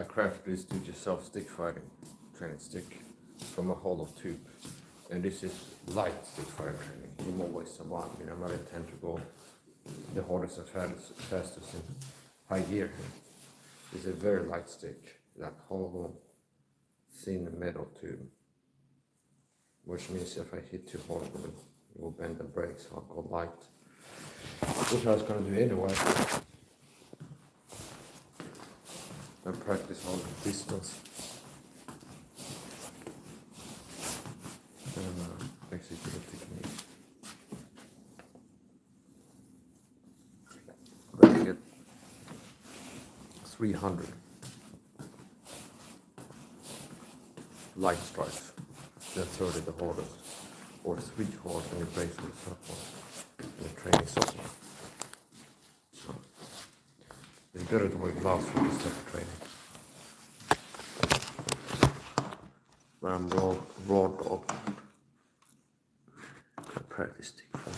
crafted this do-it-yourself stick fighting training stick from a hollow tube, and this is light stick fighting training. You more ways than one. You know, I don't intend to go the hardest and fastest in high gear. It's a very light stick, like hollow, thin metal tube, which means if I hit too hard, it will bend and break. So I'll go light, which I was going to do anyway. And practice on distance and execute the technique. But I get 300 light strikes, then 30 the hardest, or 3 hard and you break with SAHA in the training software. So it's better to wear gloves for this type of training. When I'm raw dog, I practice stick fighting.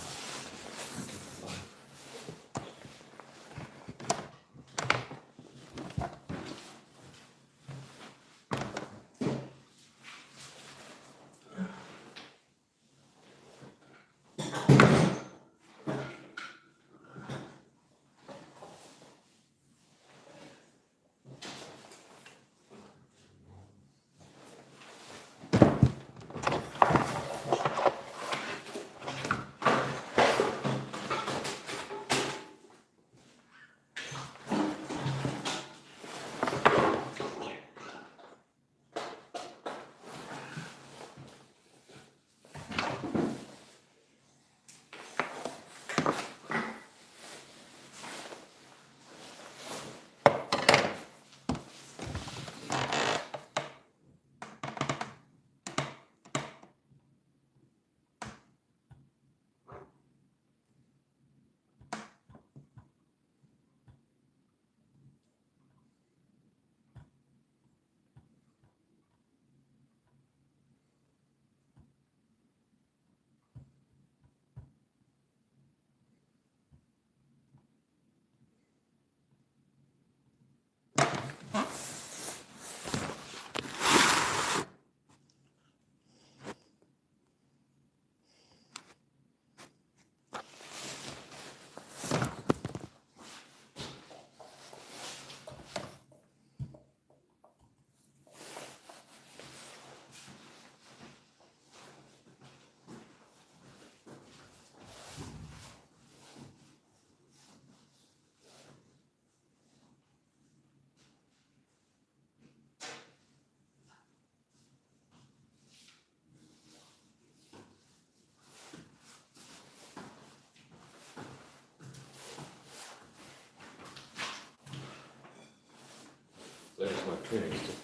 There's my training stick.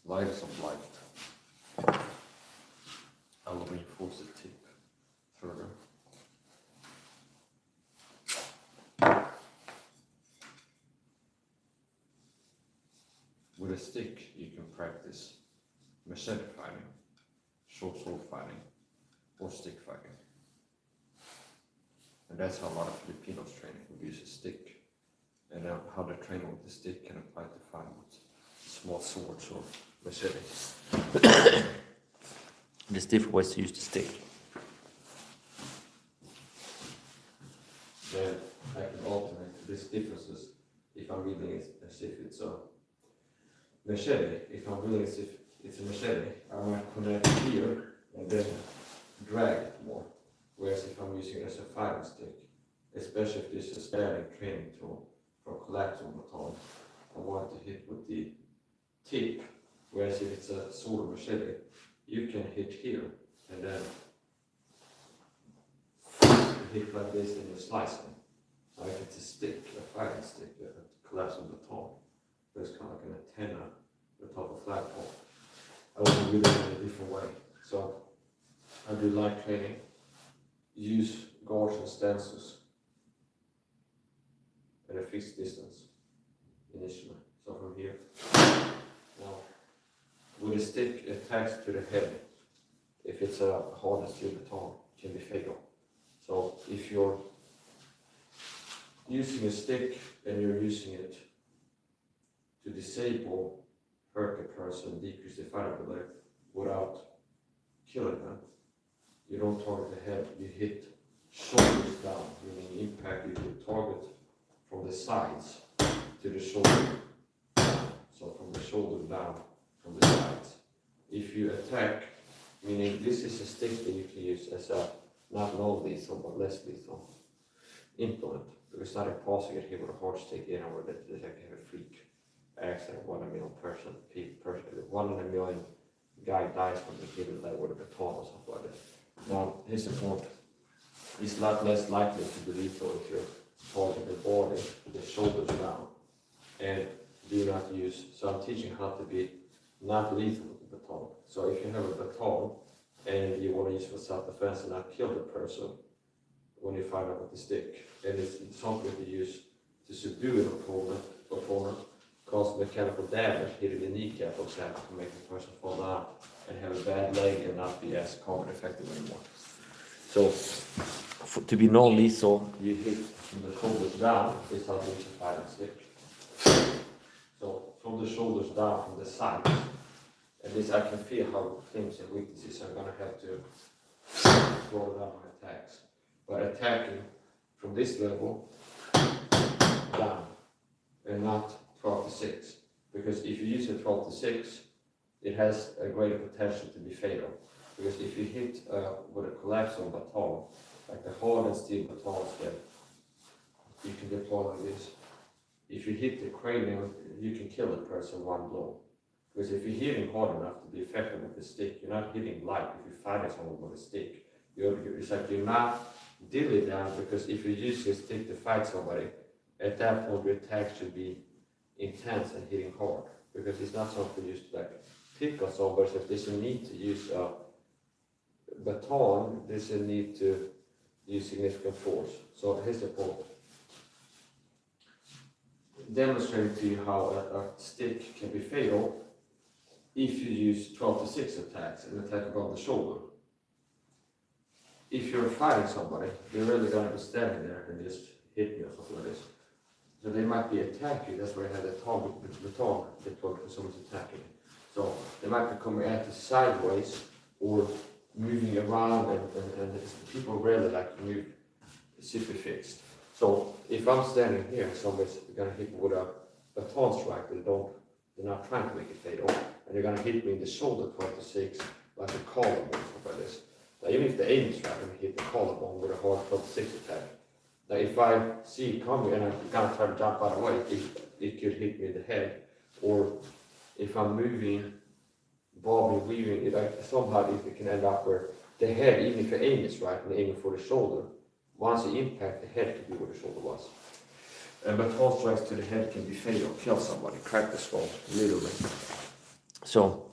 Light as of light. I will reinforce the tip further. With a stick, you can practice machete fighting, short sword fighting, or stick fighting. And that's how a lot of Filipinos train. We use a stick. And how the training with the stick can apply to fight with small swords or machetes. There's different ways to use the stick. Then I can alternate these differences if I'm reading it as if it's a machete. If I'm reading it as if it's a machete, I might connect here and then drag it more. Whereas if I'm using it as a fighting stick, especially if this is a standing training tool, for collapsible baton, I want to hit with the tip, whereas if it's a sword or machete, you can hit here and then hit like this and you're slicing. Now if it's a stick, a fighting stick, a collapsible baton, there's kind of like an antenna on the top of a flagpole. I want to do that in a different way. So I do light training, use guards and stances at a fixed distance initially. So from here, now with a stick attached to the head, if it's a hardened steel baton, it can be fatal. So if you're using a stick and you're using it to disable, hurt the person, decrease the fight ability without killing them. You don't target the head, you hit shoulders down, meaning impact, you hit target from the sides to the shoulder down. So from the shoulder down, from the sides. If you attack, meaning this is a stick that you can use as a not non-lethal but less lethal implement. Because it's not impossible to get hit with a hard stick anywhere that they can have a freak accident, 1 in a million person, 1 in a million guy dies from the hit like with a baton or something like that. Now his point is a lot less likely to be lethal if you're targeting the body, the shoulders down, and do not use. So I'm teaching how to be not lethal with the baton. So if you have a baton and you want to use for self-defense and not kill the person when you fight out with the stick, and it's something to use to subdue an opponent, cause mechanical damage, hitting the kneecap, for example, to make the person fall down and have a bad leg and not be as combat effective anymore. So to be non-lethal, you hit from the shoulders down is how to use a fighting stick. So from the shoulders down, from the sides, and this I can feel how things and weaknesses I'm gonna have to throw down my attacks. But attacking from this level down and not 12 to 6. Because if you use a 12 to 6, it has a greater potential to be fatal. Because if you hit with a collapsible baton, like the hard and steel batons that you can deploy like this, if you hit the cranium, you can kill the person one blow. Because if you're hitting hard enough to be effective with the stick, you're not hitting light. If you're fighting someone with a stick, it's like you're not dilly down, because if you use your stick to fight somebody, at that point your attack should be intense and hitting hard. Because it's not something you use to like pick on somebody. So if there's a need to use a baton, there's a need to use significant force. So here's the point. Demonstrating to you how a stick can be fatal if you use 12 to 6 attacks and attack above the shoulder. If you're fighting somebody, they're really going to be standing there and just hit me or something like this. So they might be attacking, that's where I had the target with the baton deployed for someone's attacking. So they might be coming at you sideways or moving around, and people rarely like to move super fixed. So if I'm standing here and somebody's going to hit me with a baton strike, they're not trying to make it fatal, and they're going to hit me in the shoulder 12 to 6, like a collarbone, something like this. Now, even if the aim is right, I'm going to hit the collarbone with a hard 12 to 6 attack. Now, if I see it coming and I'm going to try to jump out of the way, it could hit me in the head. Or if I'm moving, bobbing, weaving, somehow it can end up where the head, even if the aim is right and aiming for the shoulder, once you impact, the head can be where the shoulder was. Baton strikes to the head can be fatal, kill somebody, crack the skull, literally. So,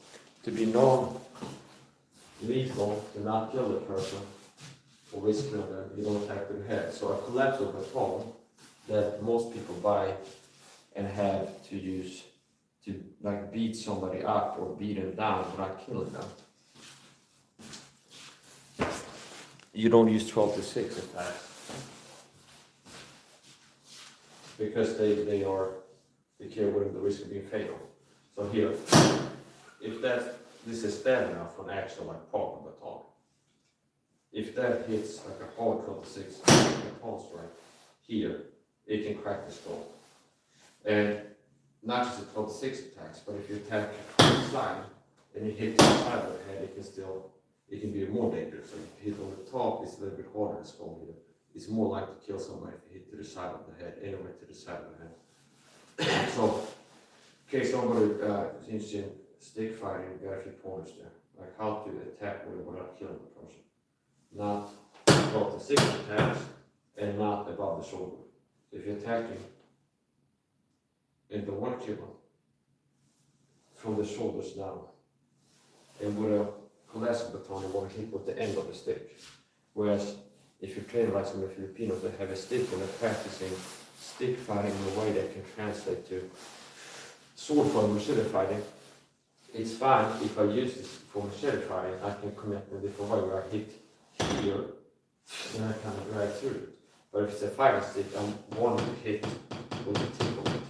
to be non-lethal, to not kill the person, or risk killing them, you don't attack the head. So a collapsible baton that most people buy and have to use to like beat somebody up or beat them down without killing them. You don't use 12 to 6 attacks. Because they care with the risk of being fatal. So here, if this is bad enough for an actual like proper baton, if that hits like a hard 12 to 6 baton strike here, it can crack the skull. And not just the 12 to 6 attacks, but if you attack on the side and you hit the side of the head, it can be more dangerous. So if you hit on the top, it's a little bit harder to skull here. It's more likely to kill somebody if you hit to the side of the head, anywhere to the side of the head. So, in case somebody is interested in stick fighting, you got a few pointers there, like how to attack without killing the person. Not 12 to 6 attacks, and not above the shoulder. If you're attacking and don't want to kill them, from the shoulders down, and with a collapsible baton, you want to hit with the end of the stick. Whereas if you're trained like some of the Filipinos that have a stick and are practicing stick fighting in a way that can translate to sword fighting, machete fighting, it's fine if I use this for machete fighting. I can commit in a different way where I hit here and I kind of drag through it. But if it's a fighting stick, I'm wanting to hit with the tip of it.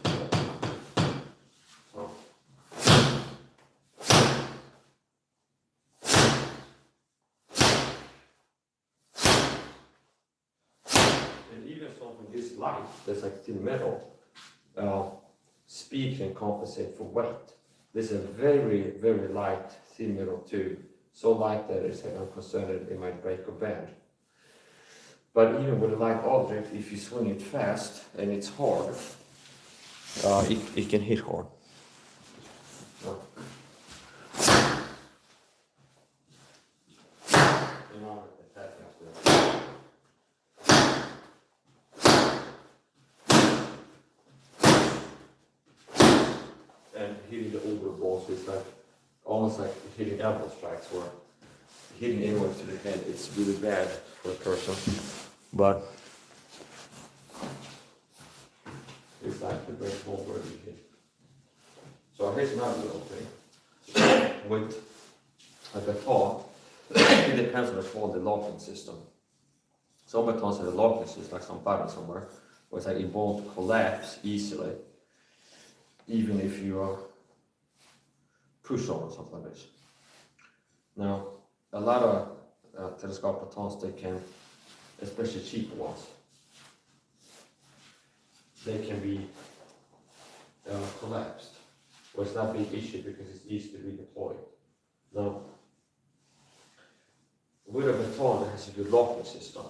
And even something this light, that's like thin metal, speed can compensate for weight. This is a very, very light thin metal tube, so light that I'm concerned that it might break or bend. But even with a light object, if you swing it fast and it's hard, it can hit hard. And hitting the older balls is like almost like hitting elbow strikes, or hitting anywhere to the head. It's really bad for a person, but it's like the break ball where you hit. So here's another little thing with a baton. It depends on the locking system. Some batons have a locking system, like some button somewhere, where it's like it won't collapse easily, even if you push on or something like this. Now, a lot of telescopic batons, they can, especially cheaper ones, they can be collapsed. Well, it's not a big issue because it's easy to redeploy. Now, with a baton that has a good locking system,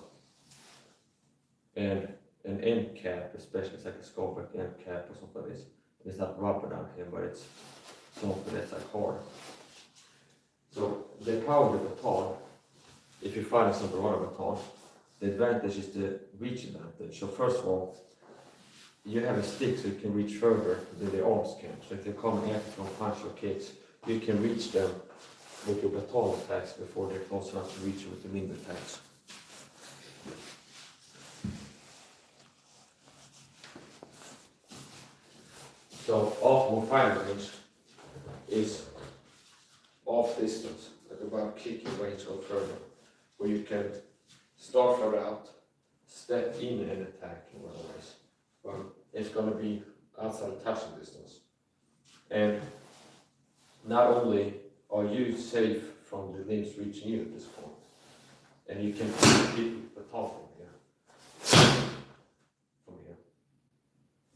and an end cap, especially it's like a scopic end cap or something like this, it's not rubber down here, but it's something that's like hard. So the power of the baton, if you find something wrong with a baton, the advantage is the reach advantage. So first of all, you have a stick so you can reach further than the arms can. So if you're coming after from punch or kicks, you can reach them with your baton attacks before they're close enough to reach you with the wind attacks. So optimal firing range is off distance, like about kicking range or further, where you can start further out, step in and attack in one ways. It's going to be outside of touching distance. And not only are you safe from the limbs reaching you at this point, and you can keep the top from here,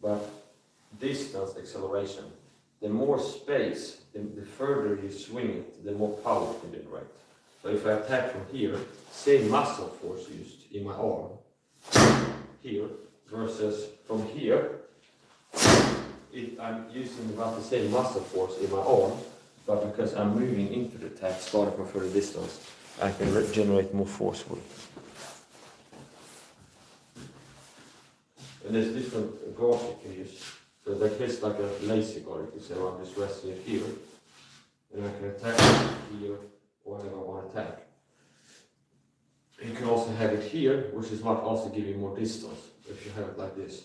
but distance acceleration, the more space, the further you swing it, the more power you can generate. So if I attack from here, same muscle force used in my arm here versus from here, I'm using about the same muscle force in my arm, but because I'm moving into the attack, starting from further distance, I can generate more force with it. And there's different guards you can use. So like here's like a lazy guard, you can say, well, I'm just resting it here, and I can attack here whenever I want to attack. You can also have it here, which is what also give you more distance if you have it like this.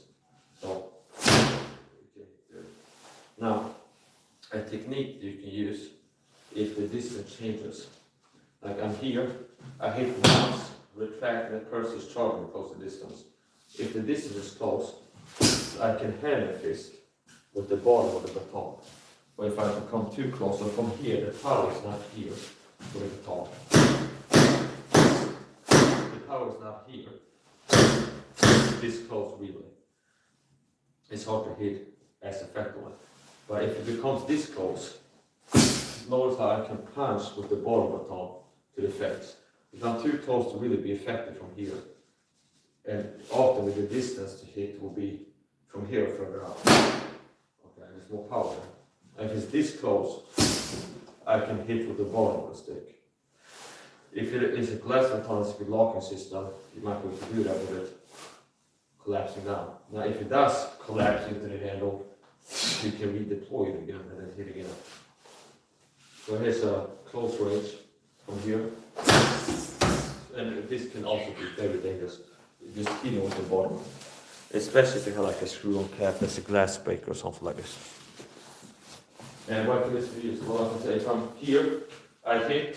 So, okay, there. Now, a technique you can use if the distance changes. Like I'm here, I hit once, retract, and the person is charging close the distance. If the distance is close, I can hand fist with the bottom of the baton. But if I become too close, so from here, the power is not here with the baton. The power is not here. This close really. It's hard to hit as effectively. But if it becomes this close, notice how I can punch with the bottom baton to the face. If I'm too close to really be effective from here, and often with the distance to hit will be from here further out. Okay, there's more power. And if it's this close, I can hit with the bottom of the stick. If it is a glass baton, it's a good locking system, you might be able to do that with it collapsing down. Now if it does collapse into the handle, you can redeploy it again and then hit again. So here's a close range from here. And this can also be very dangerous. Just hitting with the bottom. Especially if you have like a screw-on cap that's a glass breaker or something like this. And what can this be used? Well, I can say if I'm here, I hit,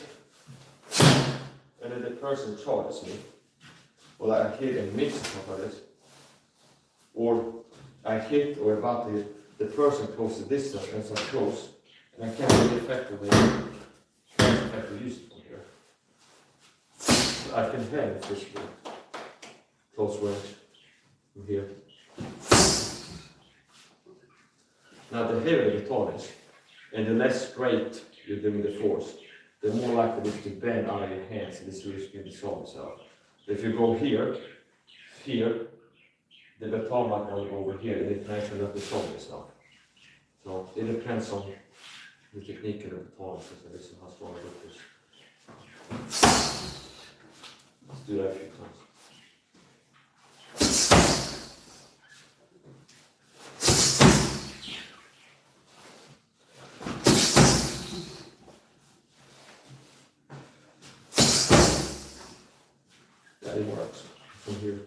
and then the person charges me. Well, I hit and miss something like this. Or I hit or about to hit, the person close the distance and so close, and I can't really effectively use it from here. So I can hand it this way, close range. from here. Now the heavier the tone is, and the less straight you're doing the force, the more likely it is to bend out of your hands, and this really can dissolve itself. If you go here, the baton might want to go over here, and it can actually not dissolve itself. So it depends on the technique of the baton, so this is how strong it is. Let's do that a few times. That it works from here.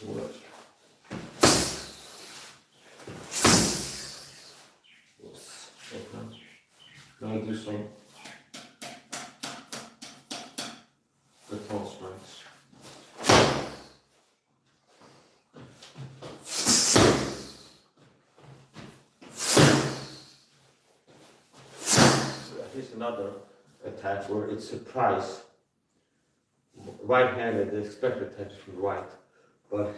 It works. Oops. Okay. Now I'll do some baton strikes. Here's another attack where it's surprise. Right-handed, the expected attack is from right, but you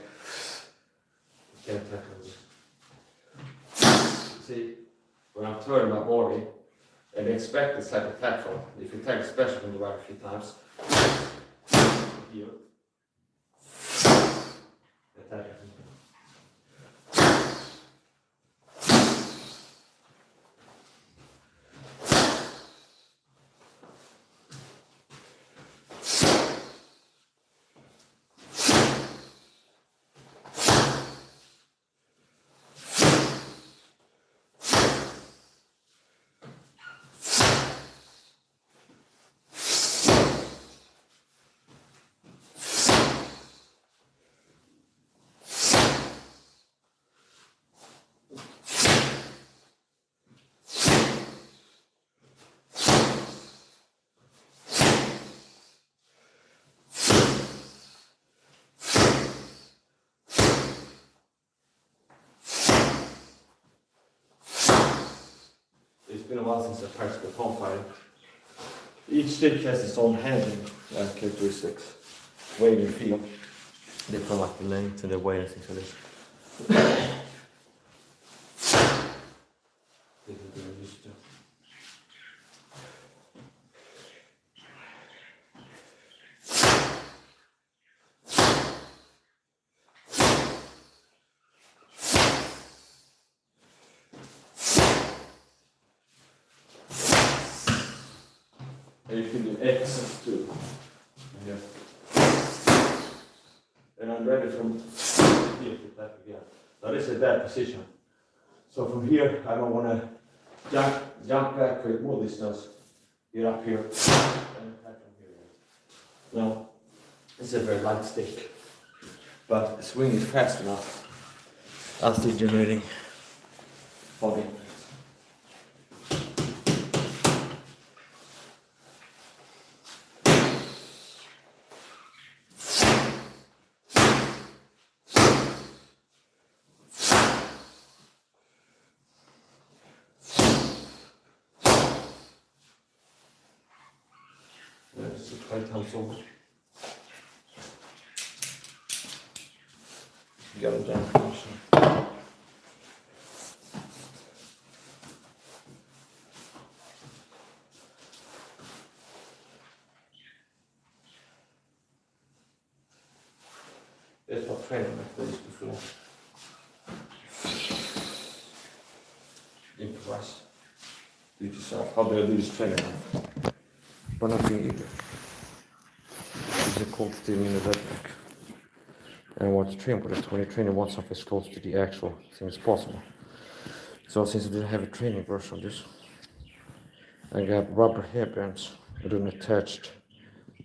can't attack on this. See, when I'm turning my body, and the expected side attack from, if you attack especially from the right a few times, here, attack it. It's been a while since I practiced baton fighting. Each stick has its own handling characteristics, weight and feel. Different like the length and the weight and things like this. And you can do X's too. Yeah. And I'm ready from here to back again. Now this is a bad position. So from here, I don't want to jump back, create more distance, get up here, and attack from here. Now, it's a very light stick, but the swing is fast enough. I'll still generating body. There's the right hand over. Got it down. There's not training like this before. Improvised. Do it yourself. How do I do this training? But nothing either. It's a cold steam in the dead back. And I want to train with it when you train it once off as close to the actual thing as possible. So since I didn't have a training version of this, I got rubber hairbands. I didn't attach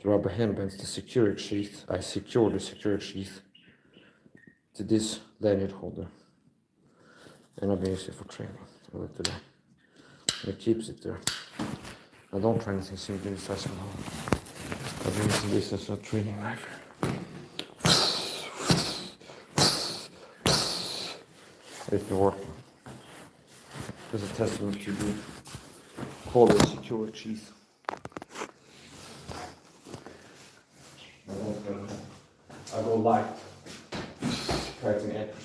the rubber handbands to security sheath. I secured the security sheath to this lanyard holder. And I've been using it for training today. And it keeps it there. I don't try anything simple in size from home. I've been using this as a training knife. It's been working. There's a testament to the quality secure cheese. light. Fighting action.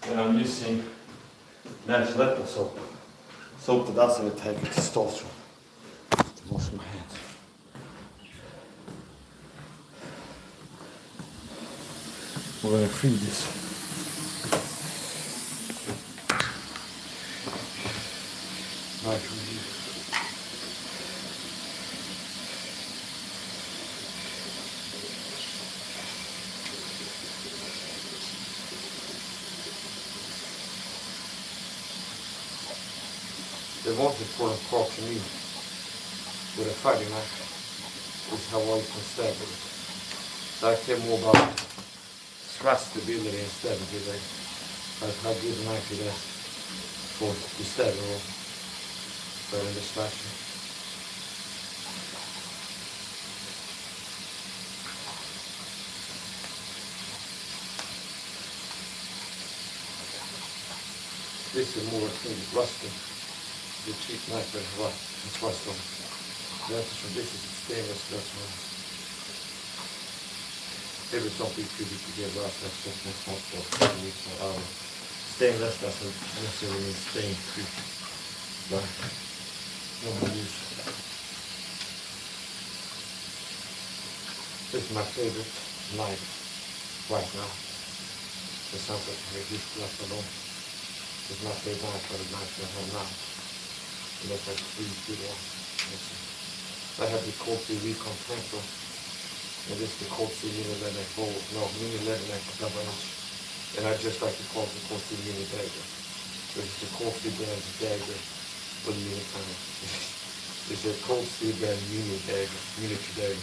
And I'm using natural apple soap. Soap that doesn't take testosterone. To wash my hands. We're gonna free this. Right from here. The most important part for me with a fighting knife is how well you can stab with it. So I care more about thrust ability and stab ability. Like how good a knife it is for the stab or better than the slashing. This is more, I think, rusty. The cheap knife that has rust on it. The answer from this is stainless, that's why. Every some people could get rust, that's just my small spot. Stainless doesn't necessarily mean stain free. But normal use. This is my favorite knife right now. It's something I used to last alone. It's my favorite knife for the knife I have now. And that's like 3 good ones. I have the Cold Steel Recon Pencil. And this is the Cold Steel Mini Leatherneck Bowl. No, Mini Leatherneck double inch. And I just like to call it the Cold Steel Mini Dagger. This is the Cold Steel Band Dagger with a mini kind of. It's a Cold Steel Band Mini Dagger, miniature dagger.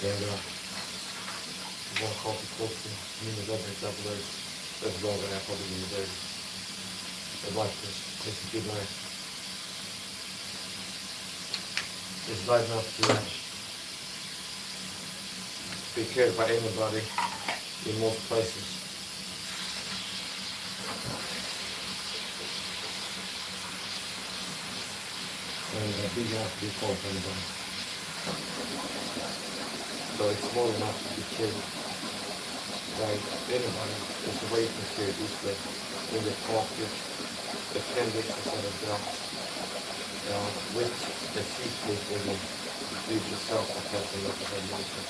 And one called the Cold Steel Mini Leatherneck double inch. That's longer than I call the Mini Dagger. I like this. It's a good knife. It's light enough to be carried by anybody in most places. And big enough to be caught by anybody. So it's small enough to be carried by anybody. There's a way you can carry this way in the pocket, the appendix instead of belt. With the seat plate where you leave yourself attached and let the head motion.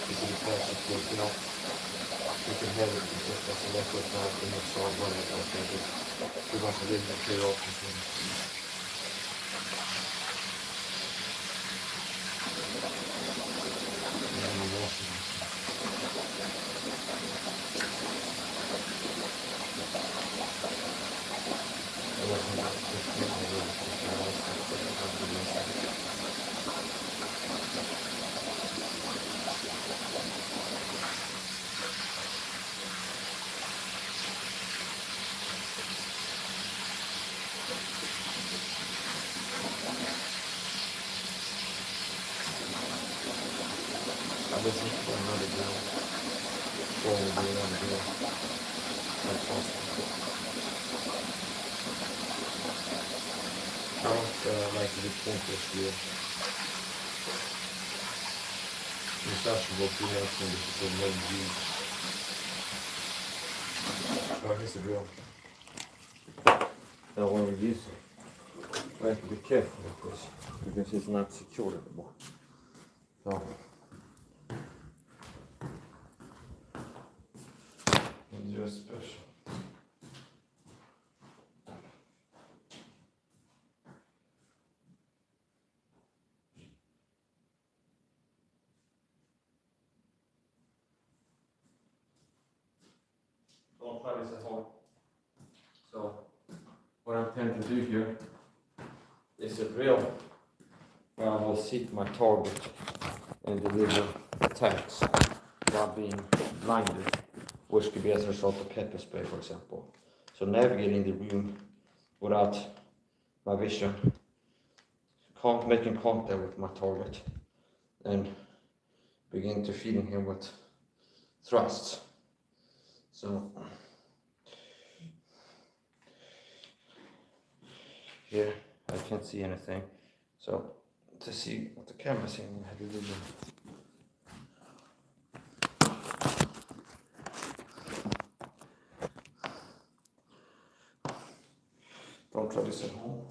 You can attach it to a belt. You can have it just as a left foot now to make sure when it's not going to too much of it to clear off the thing. This is another drill. Or we'll do another drill. That's awesome. I don't like to be pointless here. It's actually what we have to do for no use. Oh, here's the drill. Now when we use it, we have to be careful with this because it's not secure anymore. So. Just special. Don't try this at home. So, what I intend to do here is a drill where I will seek my target and deliver attacks while being blinded, which could be as a result of pepper spray, for example. So navigating the room without my vision, making contact with my target, and begin to feeding him with thrusts. So here I can't see anything. So to see what the camera's seeing, I have to do that. Don't try this at home.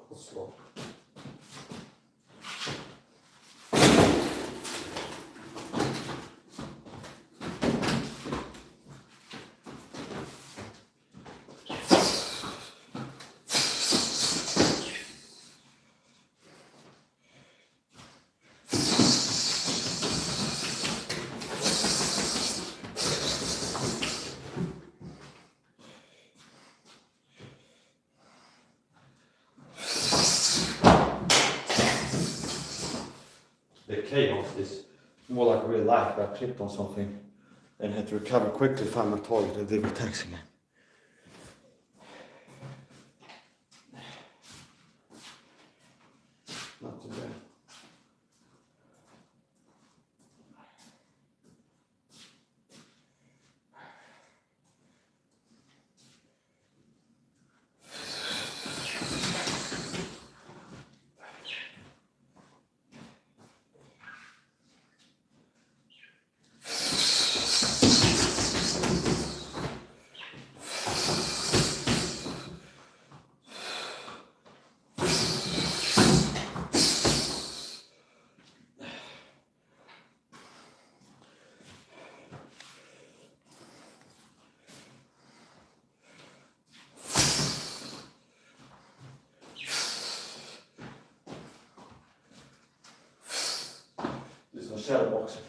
Go slow. The chaos is more like real life, where I tripped on something and had to recover quickly, find my target and deliver attacks again. Not too bad. Shadow boxing.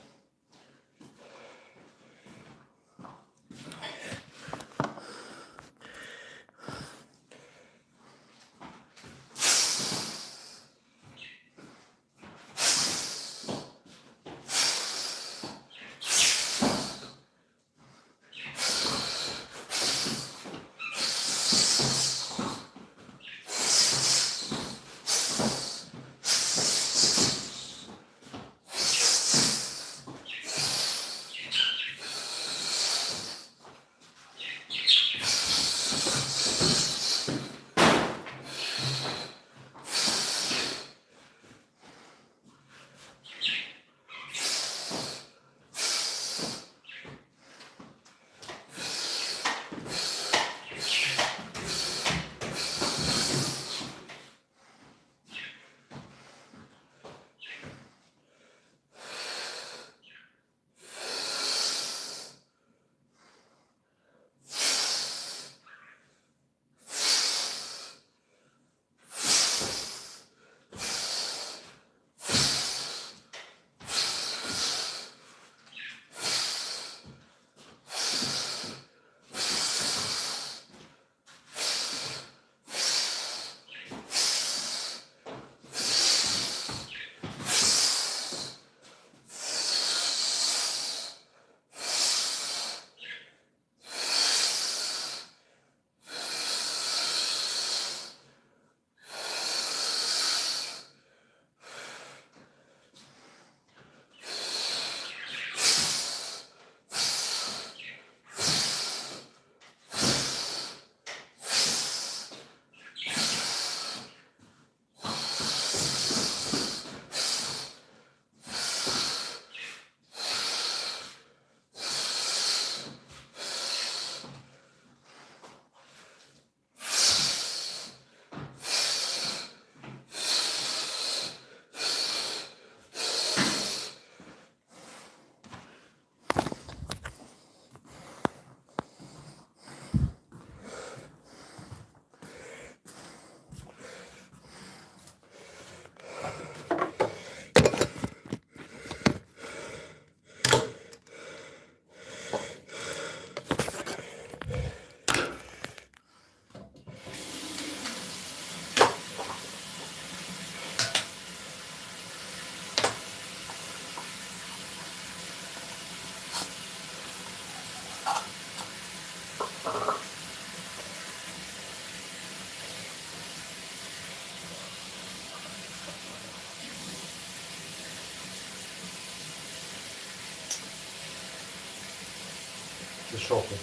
The shopping.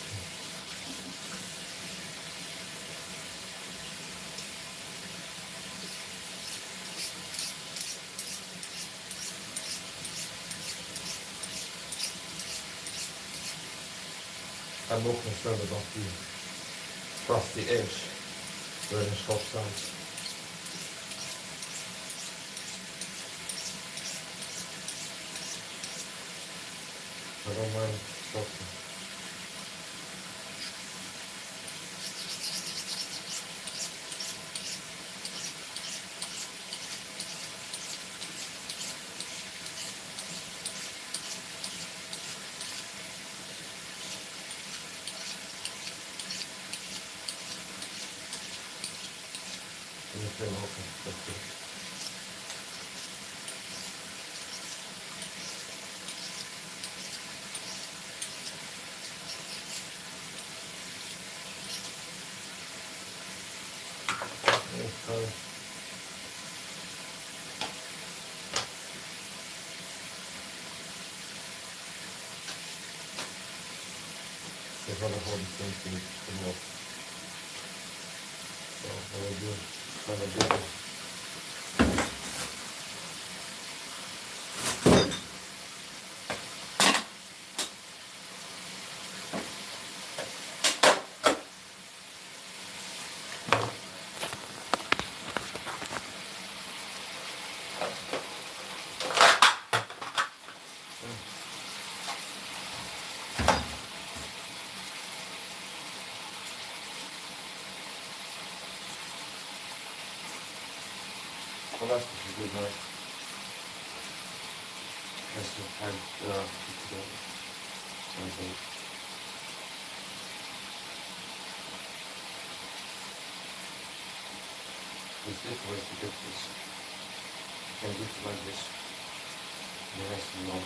I'm more concerned about the frosty edge where the shop sounds. I don't mind frosting. Okay, that's good. Okay. Så har jag hållit den till förlåt. Så vad jag gör, vad jag gör. Well, that's a good night. That's the time together. Something. There's different ways to get this. You can do it like this. Nice and long.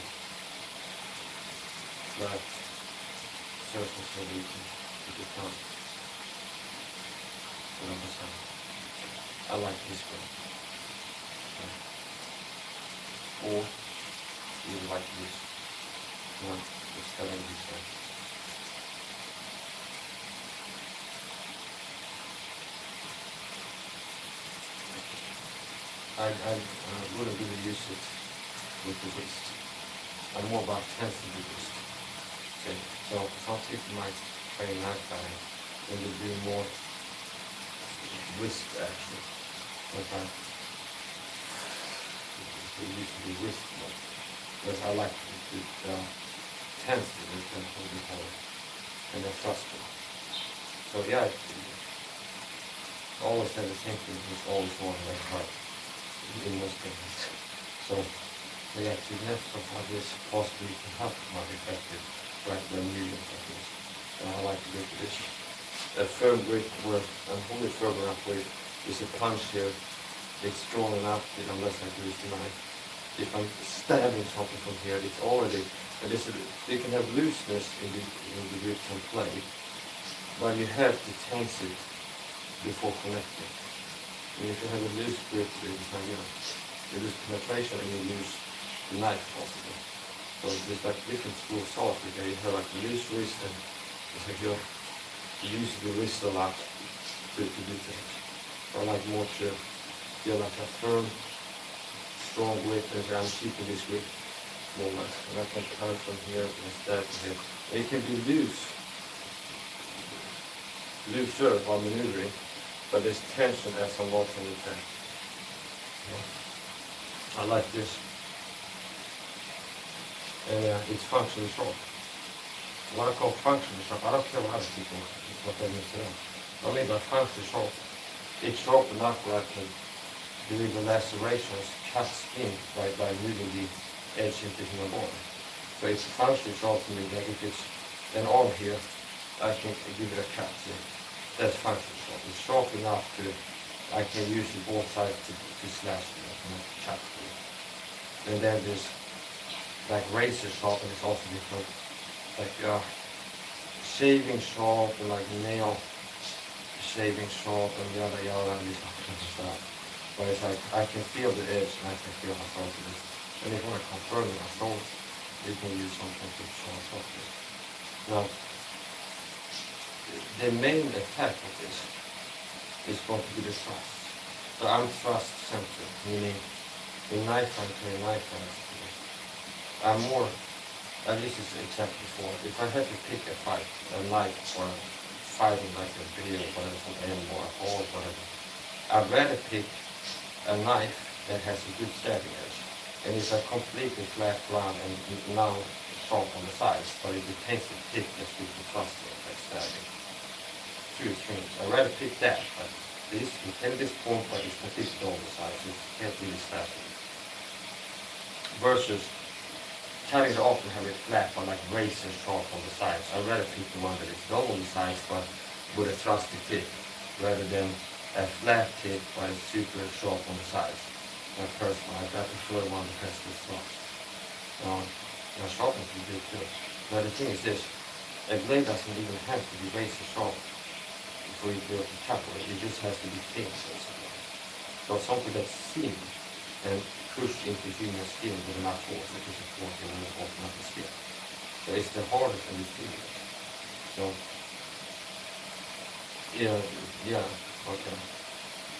Flat surface so that you can put it down. I like this one. Or you like this one, just telling this one. I wouldn't really use it with the wrist. I'm more about hands and the wrist. So some people might train knife fighting and they do more wrist action. Sometimes it used to be wrist mode. Whereas I like to tense it and hold it hard and then thrust it. So yeah, always have the same thing. It's always one like hard in most cases. So yeah, to left of how this possibly can help more effective right when moving like this. And I like to go to this. A firm grip where I'm holding firm enough weight is a punch here. It's strong enough unless I use the knife. If I'm stabbing something from here, it's already, and you can have looseness in the grip and play, but you have to tense it before connecting. And if you have a loose grip, you lose penetration and you lose the knife possibly. So there's like different schools of thought. You have like a loose wrist and it's like you use the wrist a lot to do things. So I like more to feel like a firm, strong grip, and I'm keeping this grip more or less. And I can turn from here and stab from here. And it can be looser while maneuvering, but there's tension as I'm watching the tank. I like this. And it's functionally sharp. What I call functionally sharp, I don't care what other people, it's what they use today. I mean by functionally sharp, it's sharp enough where I can deliver lacerations, cuts in by moving the edge into my body. So it's functionally sharp to me that if it's an arm here, I can give it a cut. Yeah. That's functionally sharp. It's sharp enough to, I can use the both sides to slash it and cut it. And then there's like razor sharp, and it's also different. Like shaving sharp and like nail shaving sharp and yada and this kind of stuff. But it's like I can feel the edge and I can feel how sharp it is. And if you want to confirm the assault, you can use something to sharp it. Now, the main effect of this is going to be the thrust. So I'm thrust centered, meaning the knife hand to a knife hand. I'm more, and this is exactly before, if I had to pick a fight, a knife or fighting like a beer or whatever, some animal or a horse or whatever, I'd rather pick a knife that has a good stabbing edge. And it's a completely flat round and now sharp on the sides, but it retains the tip as we can thrust it like stabbing. Two extremes. I'd rather pick that, but this, until this point, but it's completely on the sides, so you can't really stab it. Versus cutting it off and have it flat or like razor sharp on the sides. I'd rather pick the one that is dull on the sides but with a thrusty tip rather than a flat tip but it's super sharp on the sides. My first one, I prefer one that has this thrust. Sharpness is good too. Now the thing is this, a blade doesn't even have to be razor sharp for you to be able to cut it. It just has to be thin basically. So something that's thin and pushed into human skin with enough force, it is important when it's open up the skin. So it's the hardest and the thinnest. So, okay.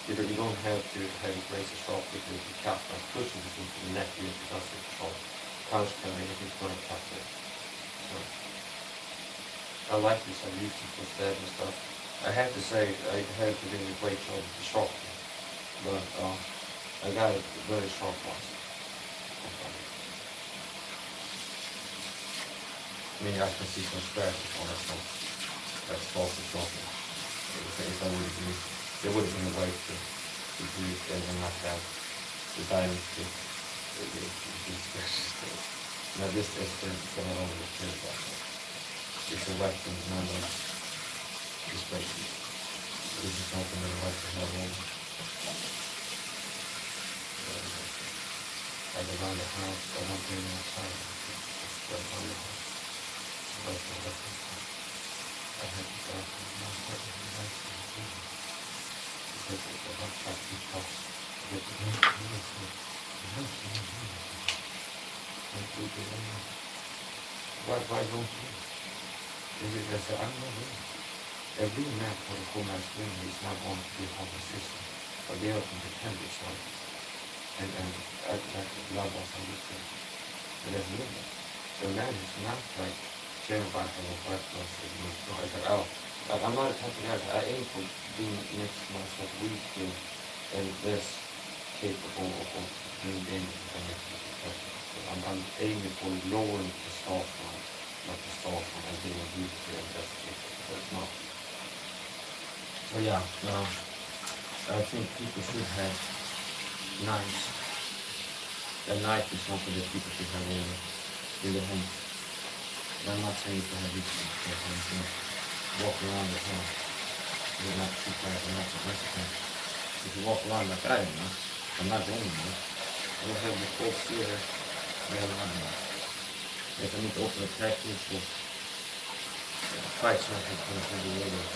You don't have to have it razor sharp with the cut, but pushing it into the neck if it does it sharp. Punch cutting if it's going to cut it. So, I like this, I've used it for stab and stuff. I have to say, I had to do a great job with the sharp, but I got it very sharp once. I mean, I can see some scratches on it, so that's false and sharp. If I would do, there would have been a way to do it and not have the diamond to these scratches. Now this is the one I don't really care about. It's a weapon, not a displacement. This is something that I like to have on. Like around the house, I don't bring it outside. Just around the house. Like the weapons. I had to go out and not have it nice and clean. Because it's a hot shot to toss. Get the house to the house. Why don't you? Is it as I don't know. Every map for the home swing is not going to be home system, but they are to defend itself. And act like love us on this thing. But that's movement. So man is not like back on the questions. I'm not a type of guy. I aim for being next to myself weaker and less capable of doing dangerous things. I'm aiming for lowering the testosterone, not testosterone, and being weaker and less capable. That's not. So yeah, I think people should have knives. A knife is something that people should have in their hands. I'm not saying to have it walk around the house with not too far and not too recipe. If you walk around like I am now, I'm not going there. I will have the full steer all around me. If I need to open a package or fight something from the weather,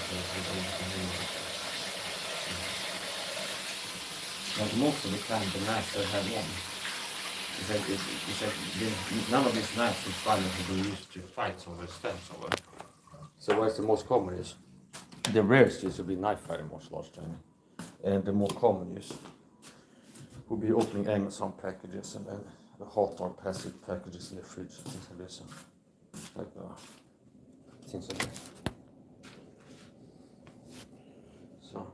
but most of the time the knives I have on, none of these knives is fine to be used to fight somewhere, stand somewhere. So what's the most common use? The rarest use would be knife fighting martial arts training. And the more common use would be opening Amazon packages and then the hot or passive packages in the fridge and things like this. Things like this. So.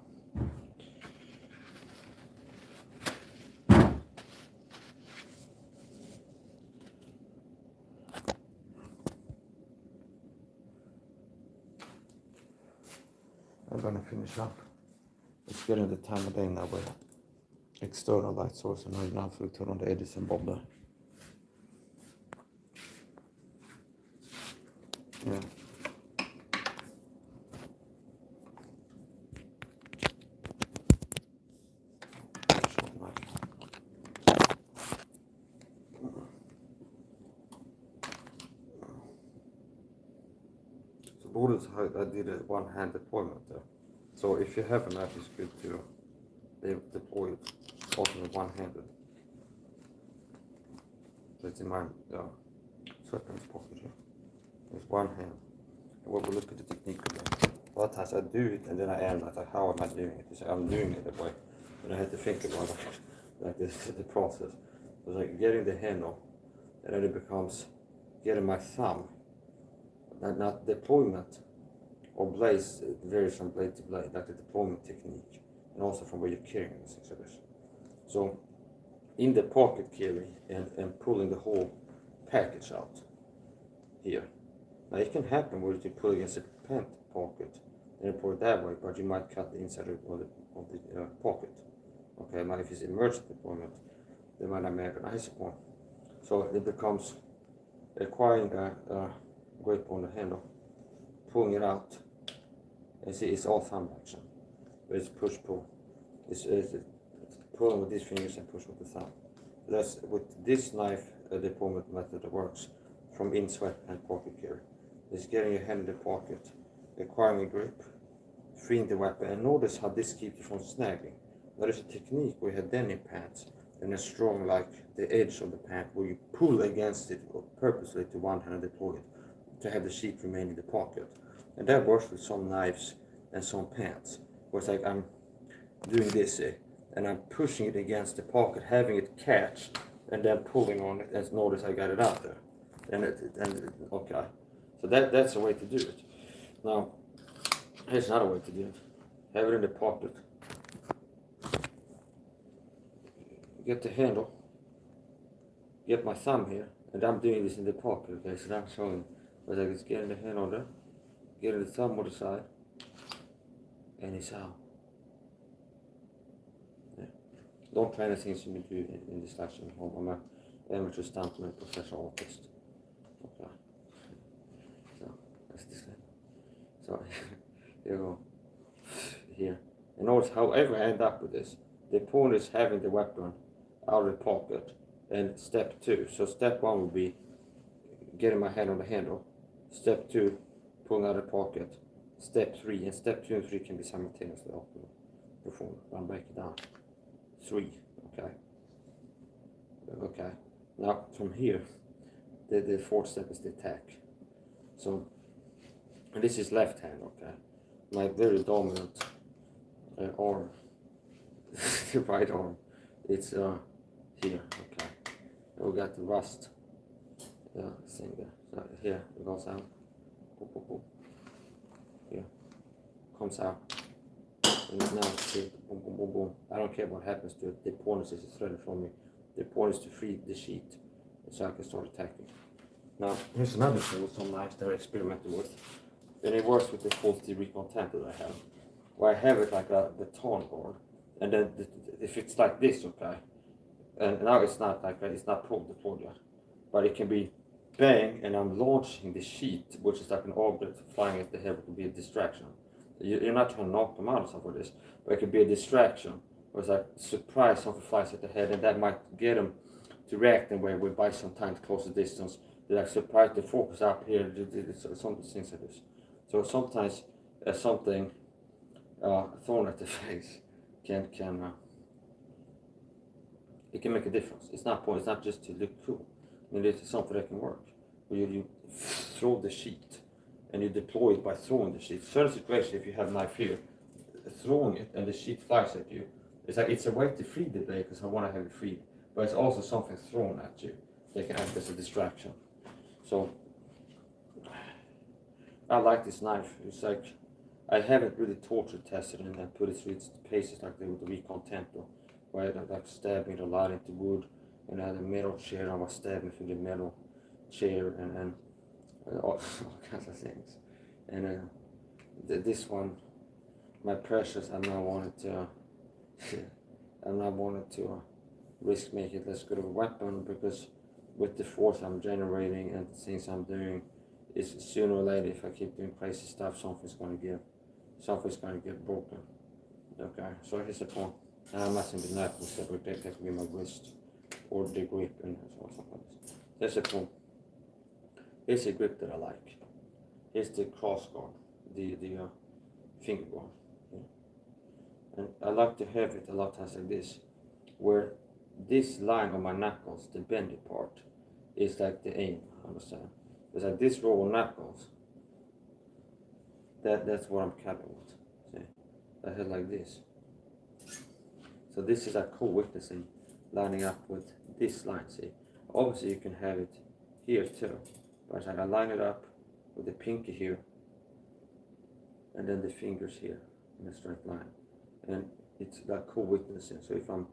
I'm gonna finish up. It's getting the time of day now with external light source, and I now have to turn on the Edison bulb there. Yeah. So I did a one-hand deployment there. So if you have a knife, it's good to deploy it also with one-handed. So it's in my sweatpants pocket here. It's one hand. And we'll look at the technique again. A lot of times I do it and then I analyze like, how am I doing it? I'm doing it that way. And I had to think about it, like this the process. It was like getting the handle, and then it becomes getting my thumb. Not deployment or blades, it varies from blade to blade, like the deployment technique, and also from where you're carrying the things like this. So in the pocket carry and pulling the whole package out here. Now it can happen where you pull against a pant pocket and you pull it that way, but you might cut the inside of the pocket. Okay, now if it's emergent deployment, they might not make an ice point. So it becomes acquiring a grip on the handle, pulling it out, and see it's all thumb action, but it's push pull. It's pulling with these fingers and push with the thumb. That's with this knife deployment method that works from in sweat and pocket carry. It's getting your hand in the pocket, acquiring a grip, freeing the weapon, and notice how this keeps you from snagging. There is a technique where you have denim pants and a strong like the edge of the pant where you pull against it purposely to one hand and deploy it to have the sheet remain in the pocket. And that works with some knives and some pants. Where it's like I'm doing this and I'm pushing it against the pocket, having it catch, and then pulling on it, and notice I got it out there. Okay. So that's a way to do it. Now, here's another way to do it. Have it in the pocket. Get the handle. Get my thumb here, and I'm doing this in the pocket. Okay, so I'm showing. But I just getting the handle there, getting the thumb on the side, and it's out. Yeah. Don't try anything you do in this action at home. I'm an amateur stuntman, professional artist. Okay. So that's this way. So here you go. Here. And notice however I end up with this, the opponent is having the weapon out of the pocket. And step 2. So step 1 would be getting my hand on the handle. Step 2, pulling out of the pocket. Step 3, and step 2 and 3 can be simultaneously performed. I'll break it down. 3, okay. Okay. Now from here, the fourth step is the attack. So, and this is left hand, okay. My very dominant arm, the right arm, it's here, okay. We got the rust thing there. So here it goes out. boom, boom, boom. Here, comes out. And now see, boom, boom, boom, boom. I don't care what happens to it. The point is threaded from me. The point is to free the sheet, so I can start attacking. Now, here's another tool, some knives that I experimented with. And it works with the full steel recontent that I have. Where I have it like a baton board, and then if it's like this, okay, and now it's not like it's not pulled deployed yet, but it can be bang, and I'm launching the sheet, which is like an object flying at the head. It could be a distraction. You're not trying to knock them out or something like this, but it could be a distraction. Or it's like surprise, something flies at the head, and that might get them to react in a way we by sometimes close the distance. They like surprise, the focus up here, some things like this. So sometimes something thrown at the face can it can make a difference. It's not just to look cool. I mean, it's something that can work. Where you throw the sheet and you deploy it by throwing the sheet. Certain situation, if you have a knife here, throwing it and the sheet flies at you, it's a way to free the blade because I want to have it freed. But it's also something thrown at you that can act as a distraction. So I like this knife. It's like I haven't really torture tested it and put it through its paces like they would the recontent though. Where I like stabbing the light into wood, and I had a metal chair. I was stabbing through the metal chair and all kinds of things. And this one, my precious, I now wanted to risk making it less good of a weapon because with the force I'm generating and the things I'm doing, is sooner or later if I keep doing crazy stuff, something's gonna get broken. Okay, so here's the point. I'm messing with knife instead of that could be my wrist or the grip and something like this. That's the point. Here's a grip that I like. Here's the cross guard, the finger guard. Yeah. And I like to have it a lot of times like this, where this line on my knuckles, the bendy part, is like the aim, understand? It's like this row of knuckles, that's what I'm cutting with, see? I had like this. So this is a cool witnessing, lining up with this line, see? Obviously you can have it here too, but I line it up with the pinky here, and then the fingers here in a straight line. And it's like cool witnessing, so if I'm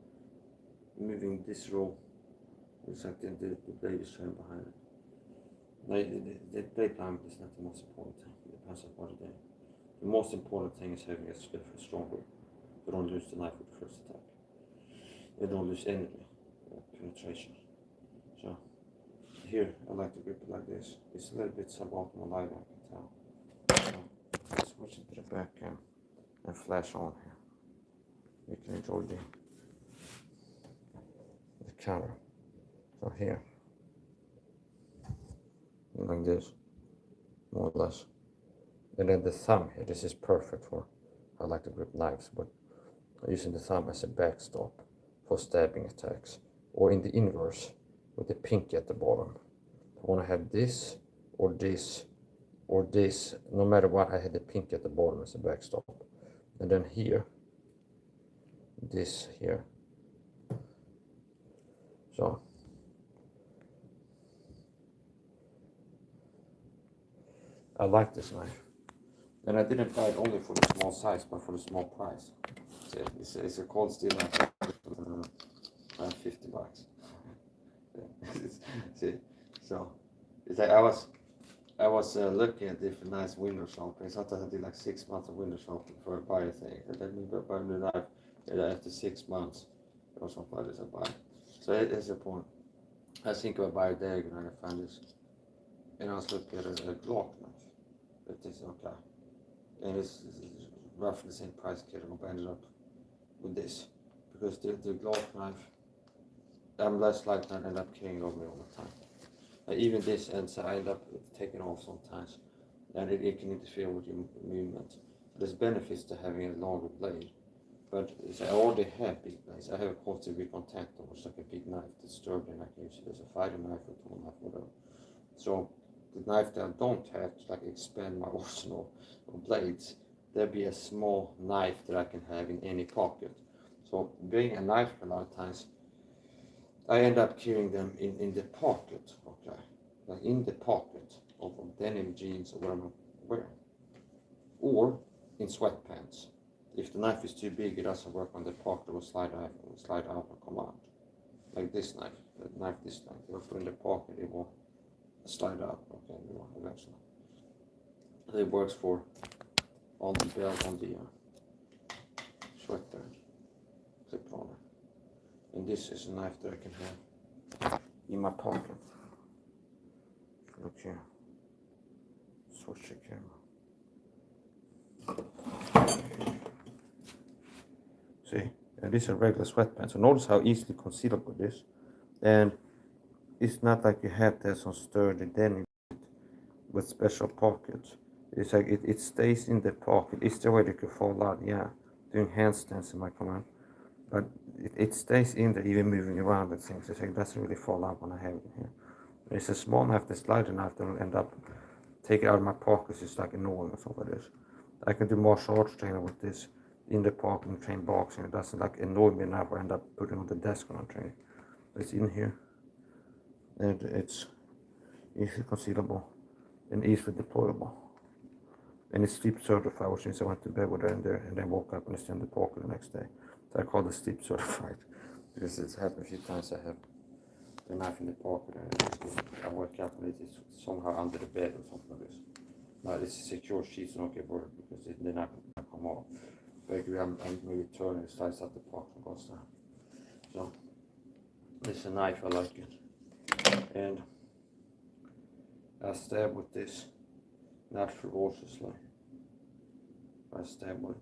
moving this row, it's like the blade is turned behind it. The blade climb is not the most important thing, it depends on what you're doing. The most important thing is having a strong grip. You don't lose the knife with the first attack. You don't lose any penetration. So here I like to grip it like this. It's a little bit suboptimal light, I can tell. So switch it to the back cam and flash on here. You can enjoy the camera. So here, like this, more or less. And then the thumb here, this is perfect for, I like to grip knives, but using the thumb as a backstop for stabbing attacks, or in the inverse with the pinky at the bottom. I want to have this or this or this, no matter what, I had the pinky at the bottom as a backstop. And then here, this here. So I like this knife. And I didn't buy it only for the small size, but for the small price. So it's a cold steel knife, $50. See, so it's like I was looking at different nice window shopping. Sometimes I did like 6 months of window shopping for a buy a thing, and then I buy the knife, and after 6 months or something like this, I buy it. So it's the point. I think I buy a dag and I find this, and I was looking at a Glock knife, but it's okay, and it's roughly the same price category. I ended up with this because the Glock knife, I'm less likely to end up carrying it over me all the time. Even this ends, I end up taking off sometimes, and it can interfere with your movement. There's benefits to having a longer blade, but I already have big blades. I have a quarter recontent, which is like a big knife that's sturdy, and I can use it as a fighting knife or tool knife, whatever. So the knife that I don't have to like expand my arsenal of blades, there'll be a small knife that I can have in any pocket. So being a knife, a lot of times I end up carrying them in the pocket, okay, like in the pocket of denim jeans or whatever I'm wearing. Or in sweatpants. If the knife is too big, it doesn't work on the pocket, it will slide out or come out. Like this knife, this knife, if I put in the pocket, it will slide out, okay, eventually. It works for on the belt, on the sweater, clip on it. And this is a knife that I can have in my pocket. Look here, switch the camera. See, and these are regular sweatpants. So notice how easily concealable it is. And it's not like you have to have some sturdy denim with special pockets. It's like it stays in the pocket. It's the way it could fall out, yeah. Doing handstands in my command. But it stays in there, even moving around with things. It's like it doesn't really fall out when I have it here. It's a small knife, the slider knife that will end up taking it out of my pockets. It's like annoying or something like this. I can do martial arts training with this in the pocket and train boxing. It doesn't like annoy me enough or end up putting on the desk when I'm training. It's in here. And it's easily concealable and easily deployable. And it's sleep certified, which means I went to bed with it in there and then woke up and it's in the pocket the next day. So I call it sleep certified because it's happened a few times. I have the knife in the pocket and I wake up and it is somehow under the bed or something like this. Now it's a secure sheet, so don't get worried because they're not going to come off. Basically, I'm maybe turning, it slides out the pocket and goes down. So this is a knife, I like it. And I stab with this, not ferociously. I stab with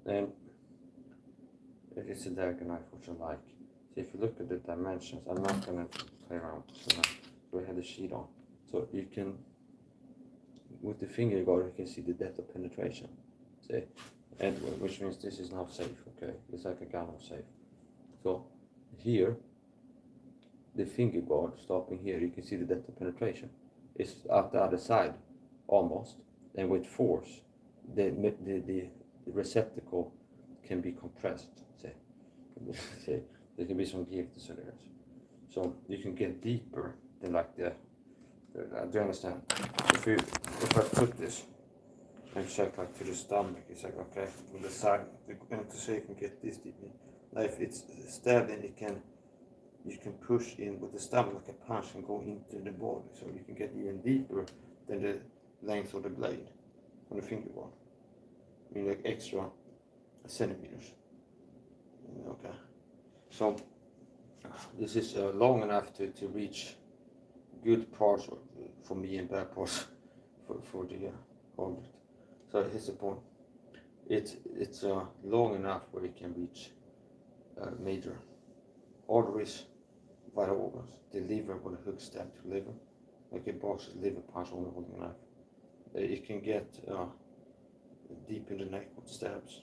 it. And it's a dagger knife, which I like. So if you look at the dimensions, I'm not going to play around. So we have the sheet on. So you can, with the finger guard, you can see the depth of penetration. See? And which means this is now safe, okay? It's like a gun of safe. So here, the finger guard stopping here, you can see the depth of penetration. It's out the other side, almost. And with force, the receptacle can be compressed. See, there can be some give to there. So you can get deeper than like the do you understand? If I put this and check like to the stomach, it's like okay, from the side, and to say you can get this deep. Now if it's stabbing, you can push in with the stomach like a punch and go into the body, so you can get even deeper than the length of the blade on the finger board. I mean like extra centimeters. Okay, so this is long enough to reach good parts for me and bad parts for the object. So here's the point. It's long enough where it can reach major arteries, vital organs. The liver with a hook stab to liver, like a boxer's liver punch only holding a knife. It can get deep in the neck with stabs.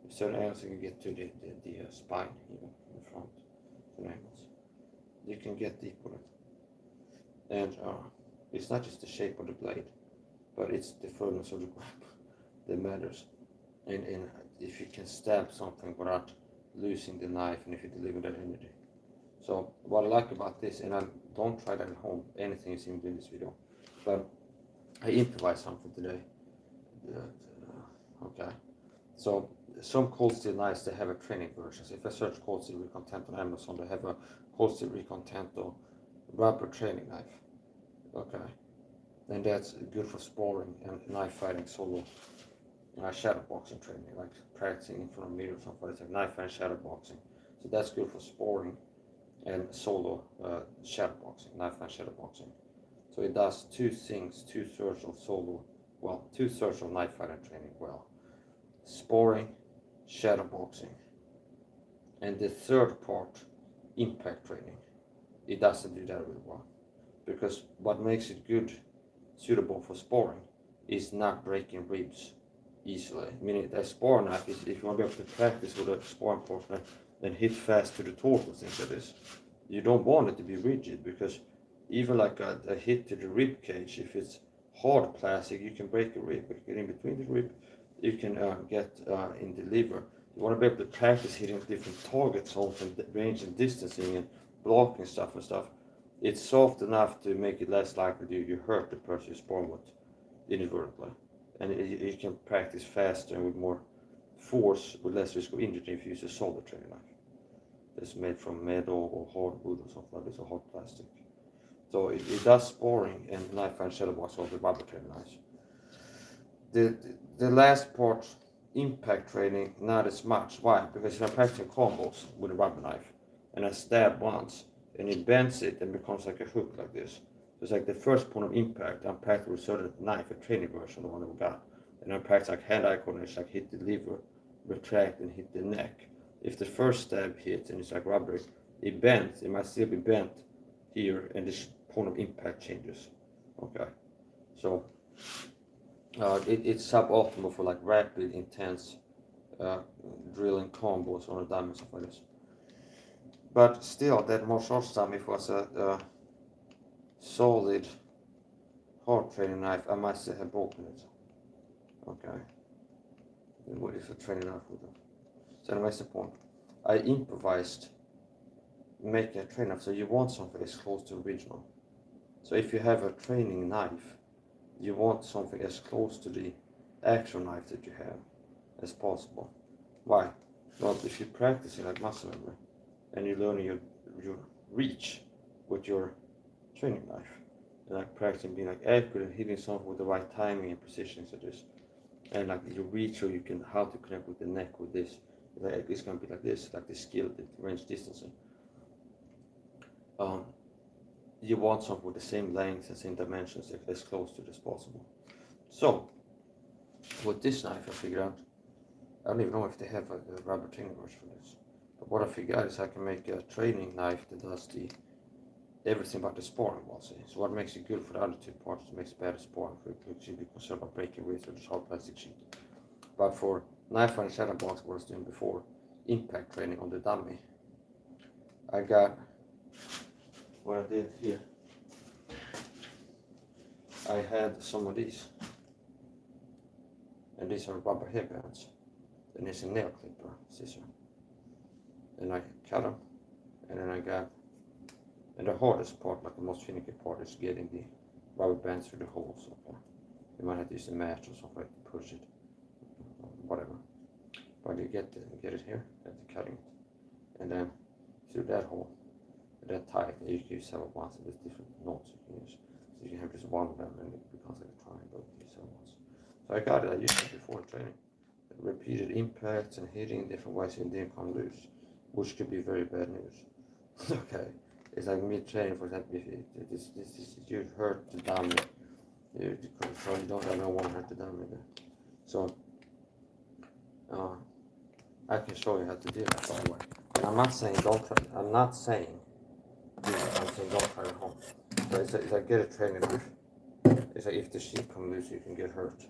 Certain angles you can get to the spine, even in the front, certain angles. You can get deep with it. And it's not just the shape of the blade, but it's the firmness of the grip that matters. And if you can stab something without losing the knife and if you deliver that energy. So what I like about this, and I don't try that at home, anything you see me doing this video, but I improvised something today. Okay, so some cold steel knives, they have a training version. So if I search cold steel recontent on Amazon, they have a cold steel recontent rubber training knife. Okay, and that's good for sparring and knife fighting solo. Shadow boxing training, like practicing in front of a mirror or something. It's like knife fighting, shadow boxing. So that's good for sparring and solo shadow boxing, knife fighting, shadow boxing. So it does two things, 2/3 of solo, well, 2/3 of knife fighting training well. Sparring, shadow boxing. And the third part, impact training. It doesn't do that really well. Because what makes it good, suitable for sparring, is not breaking ribs easily. I mean, a spar knife is, if you want to be able to practice with a sparring partner and hit fast to the torso, things like this, you don't want it to be rigid, because even like a hit to the rib cage, if it's hard plastic, you can break a rib. You get in between the rib, you can get in the liver. You want to be able to practice hitting different target zones and range and distancing and blocking stuff and stuff. it's soft enough to make it less likely you hurt the person you spawn with inadvertently. And you can practice faster and with more force with less risk of injury if you use a solid training knife. It's made from metal or hardwood or something like this, or hard plastic. So it does sparring and knife and shadow box of the rubber training knives. The last part, impact training, not as much. Why? Because if I'm practicing combos with a rubber knife and I stab once and it bends it and becomes like a hook like this. So it's like the first point of impact, I'm practicing with a certain knife, a training version, the one that we got. And I'm practicing like hand-eye coordination, like hit the liver, retract and hit the neck. If the first stab hits and it's like rubber, it bends, it might still be bent here and this point of impact changes. Okay, so it's suboptimal for like rapid, intense drilling combos on a diamond stuff like this. But still, that martial arts dummy was a solid hard training knife. I might still have broken it. Okay, and what is a training knife with it? So anyways, the point. I improvised making a training knife, so you want something as close to original. So if you have a training knife, you want something as close to the actual knife that you have as possible. Why? Well, if you're practicing like muscle memory and you're learning your reach with your training knife, and like practicing being like accurate and hitting something with the right timing and precision, such as, and like your reach, or you can how to connect with the neck with this. Like, it's gonna be like this, like the skill, the range distancing. You want something with the same length and same dimensions as close to it as possible. So, with this knife I figured out, I don't even know if they have a rubber training version for this, but what I figured out is I can make a training knife that does everything but the sparring ball. So what makes it good for the other two parts, it makes it better sparring, for it should be concerned about breaking with or the hard plastic sheet. But for knife and shadow box, what I was doing before, impact training on the dummy, I got what I did here. I had some of these, and these are rubber headbands, and it's a nail clipper scissor, and I cut them, and then I got, and the hardest part, like the most finicky part, is getting the rubber bands through the holes. Okay, you might have to use a match or something to push it, whatever. But you get it here, after cutting it, and then through that hole, that tight, you can use several ones, and there's different knots you can use. So you can have just one of them and it becomes like a triangle, you use several ones. So I got it, I used it before training. Repeated impacts and hitting in different ways and didn't come loose, which could be very bad news. Okay, it's like mid-training, for example, if you hurt the dummy, so you don't have no one hurt the dummy there. So, I can show you how to do that, by the way. I'm not saying don't try, I'm not saying don't try at home. So it's like get a training knife. It's like if the sheet comes loose, you can get hurt.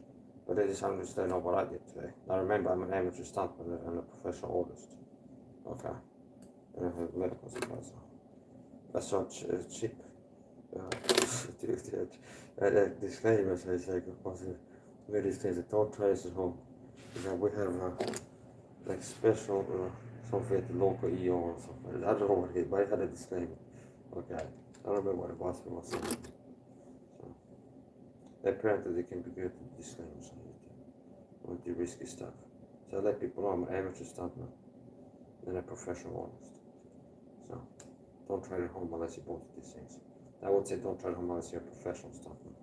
But it is understand what I did today. Now remember, I'm an amateur stuntman and a professional artist. Okay. And I have medical supplies. That's such a cheap disclaimer. So it's like, where these things, don't try this at home. Because we have like special something at the local ER or something. I don't know what it is, but it had a disclaimer. Okay, I don't remember what it was, but it was something. So, apparently they can be good at disclaimers on the risky stuff. So I let people know I'm an amateur stuntman and a professional artist. So don't try it at home unless you both these things. I would say don't try it at home unless you're a professional stuntman.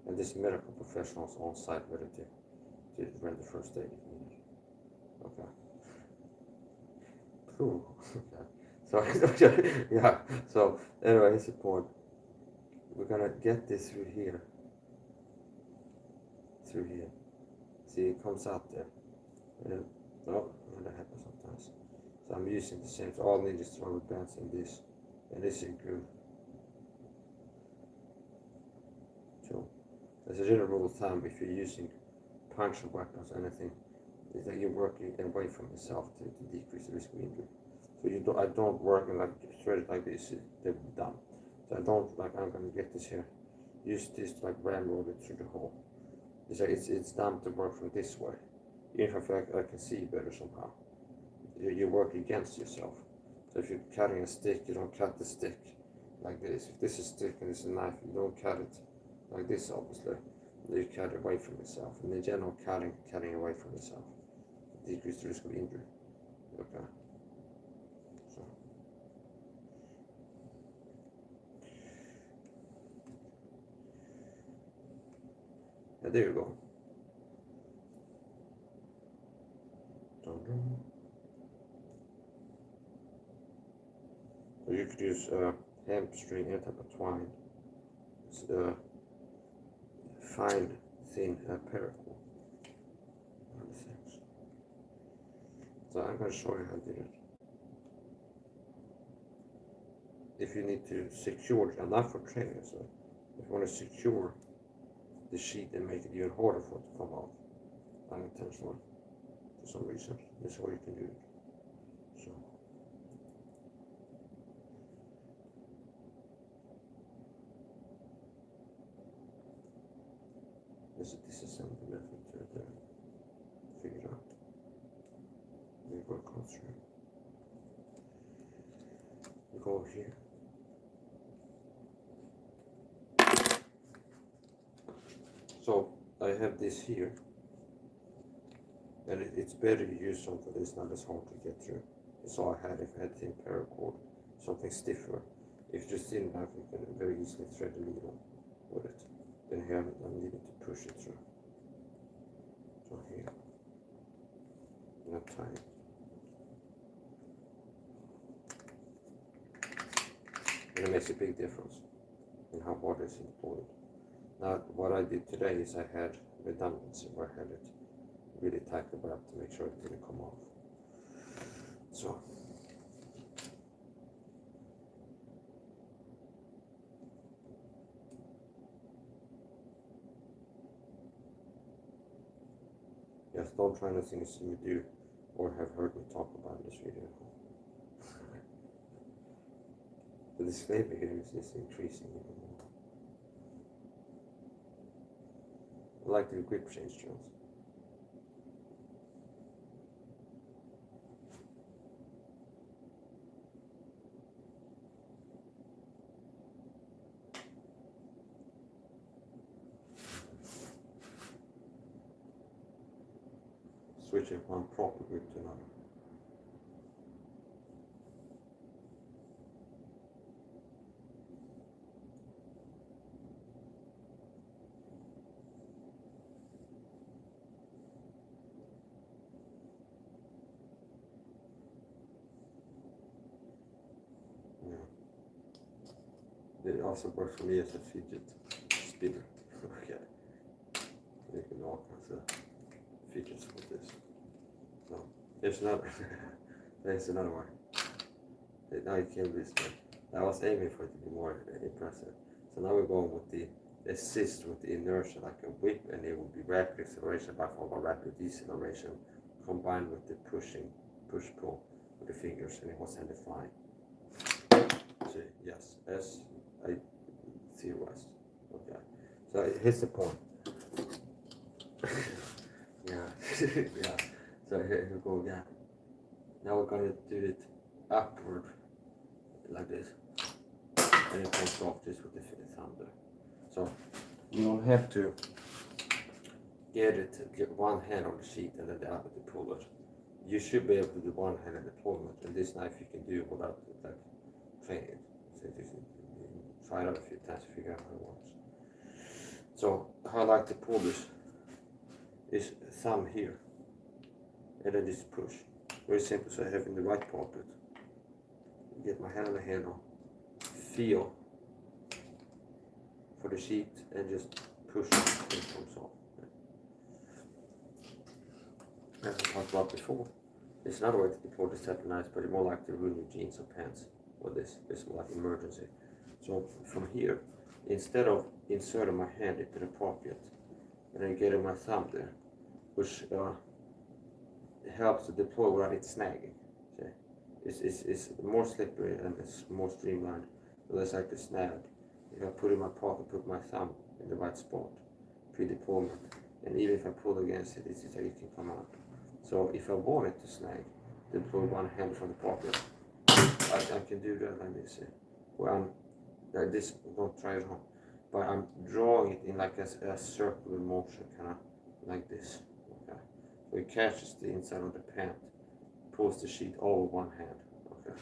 And this medical professionals on site ready to render first aid if needed. Okay. Cool. Okay. So okay, yeah. So anyway, here's the point. We're gonna get this through here. See, it comes out there. And that happens sometimes. So I'm using the same. So all I need is rubber bands in this, and this is good. So as a general rule of thumb, if you're using puncture weapons or anything, is that you're working away from yourself to decrease the risk of injury. So I don't work and like thread it like this, they're dumb. So I don't, like, I'm gonna get this here, use this to like ramrod it through the hole. It's dumb to work from this way. Even if I can see better somehow. You work against yourself. So if you're cutting a stick, you don't cut the stick like this. If this is a stick and this is a knife, you don't cut it like this, obviously. You cut away from yourself. And in general, cutting away from yourself. Decrease the risk of injury. Okay. So. Yeah, there you go. Dun-dun. So you could use hemp string, any type of twine. It's fine, thin paracord. So I'm going to show you how to do it. If you need to secure it, and not for training, so if you want to secure the sheet and make it even harder for it to come out unintentionally for some reason, this is how you can do it. So. There's a disassembly method to figure it out. We go across here. We go here. So I have this here, and it's better to use something that's not as hard to get through. So I had, if I had thin paracord, something stiffer. If you're thin enough, you can very easily thread the needle with it. Then here I'm needing to push it through. So here, and I tie it. And it makes a big difference in how hard it's employed. Now, what I did today is I had redundancy where I had it really tightly wrapped to make sure it didn't come off. So, yes, don't try anything you see me do or have heard me talk about in this video. The display here is increasing even more. I like the grip change, Jones. Switching one proper grip to another. It also works for me as a fidget spinner. Okay. Making all kinds of fidgets with this. So here's another. There's another one. Now you can't this one. I was aiming for it to be more impressive. So now we're going with the assist with the inertia like a whip, and it will be rapid acceleration by followed by rapid deceleration combined with the push pull with the fingers, and it was handed flying. See, yes, as I theorized. Okay. So here's the point. Yeah. Yeah. So here we go again. Now we're gonna do it upward like this. And it comes off just with the thumb there. So you don't have to get one hand on the sheet and then the other to pull it. You should be able to do one handed deployment, and this knife you can do without like training it. So just try it out a few times to figure out how it works. So how I like to pull this is thumb here, and then just push. Very simple. So I have in the right pocket, get my hand on the handle, feel for the sheet, and just push it, it comes off. As I talked about before, there's another way to deploy this type of knife, but it's more like to ruin your jeans or pants with this. It's more like emergency. So from here, instead of inserting my hand into the pocket and then getting my thumb there, which helps to deploy without it snagging. Okay? It's more slippery and it's more streamlined. So less like the snag. If I put it in my pocket, put my thumb in the right spot, pre-deployment, and even if I pull against it, it's just like it can come out. So if I want it to snag, deploy one hand from the pocket, I can do that. Let me see. Well, this don't try it on, but I'm drawing it in like a circular motion, kind of like this. Okay, so it catches the inside of the pen, pulls the sheet over one hand. Okay.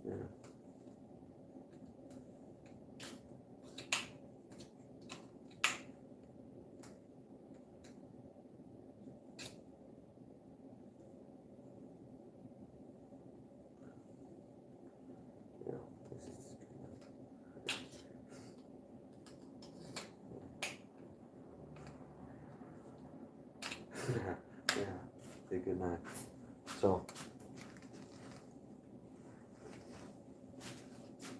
Yeah. Yeah, this is yeah, say good night. So,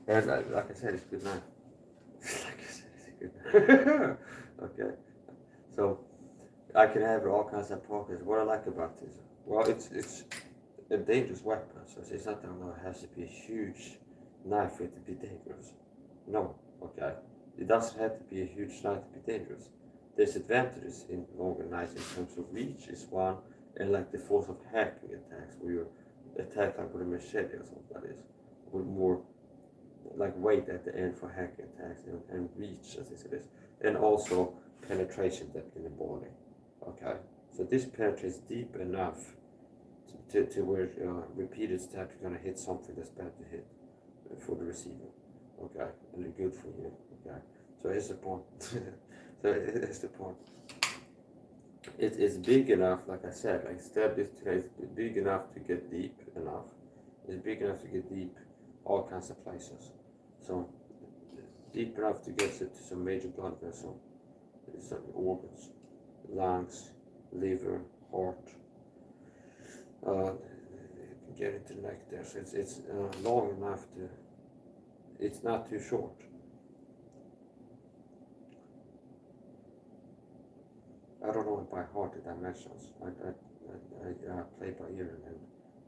and like I said, it's good night. Like I said, it's good night. Okay, so I can have all kinds of pockets. What I like about this, well, it's a dangerous weapon. So it's not that it has to be a huge knife for it to be dangerous. No, okay. It doesn't have to be a huge knife to be dangerous. There's advantages in longer knives in terms of reach is one, and like the force of hacking attacks, where you attack like with a machete or something like this, with more like weight at the end for hacking attacks and reach, as it is, and also penetration depth in the body. Okay, so this penetrates deep enough to where repeated steps are gonna hit something that's bad to hit for the receiver. Okay, and good for you. Okay, so here's the point. So here's the point. It's big enough, like I said, like step is big enough to get deep enough. It's big enough to get deep all kinds of places. So deep enough to get to some major blood vessel, some organs, lungs, liver, heart. Get into the neck there. So it's long enough to. It's not too short. I don't know by heart the dimensions. I play by ear and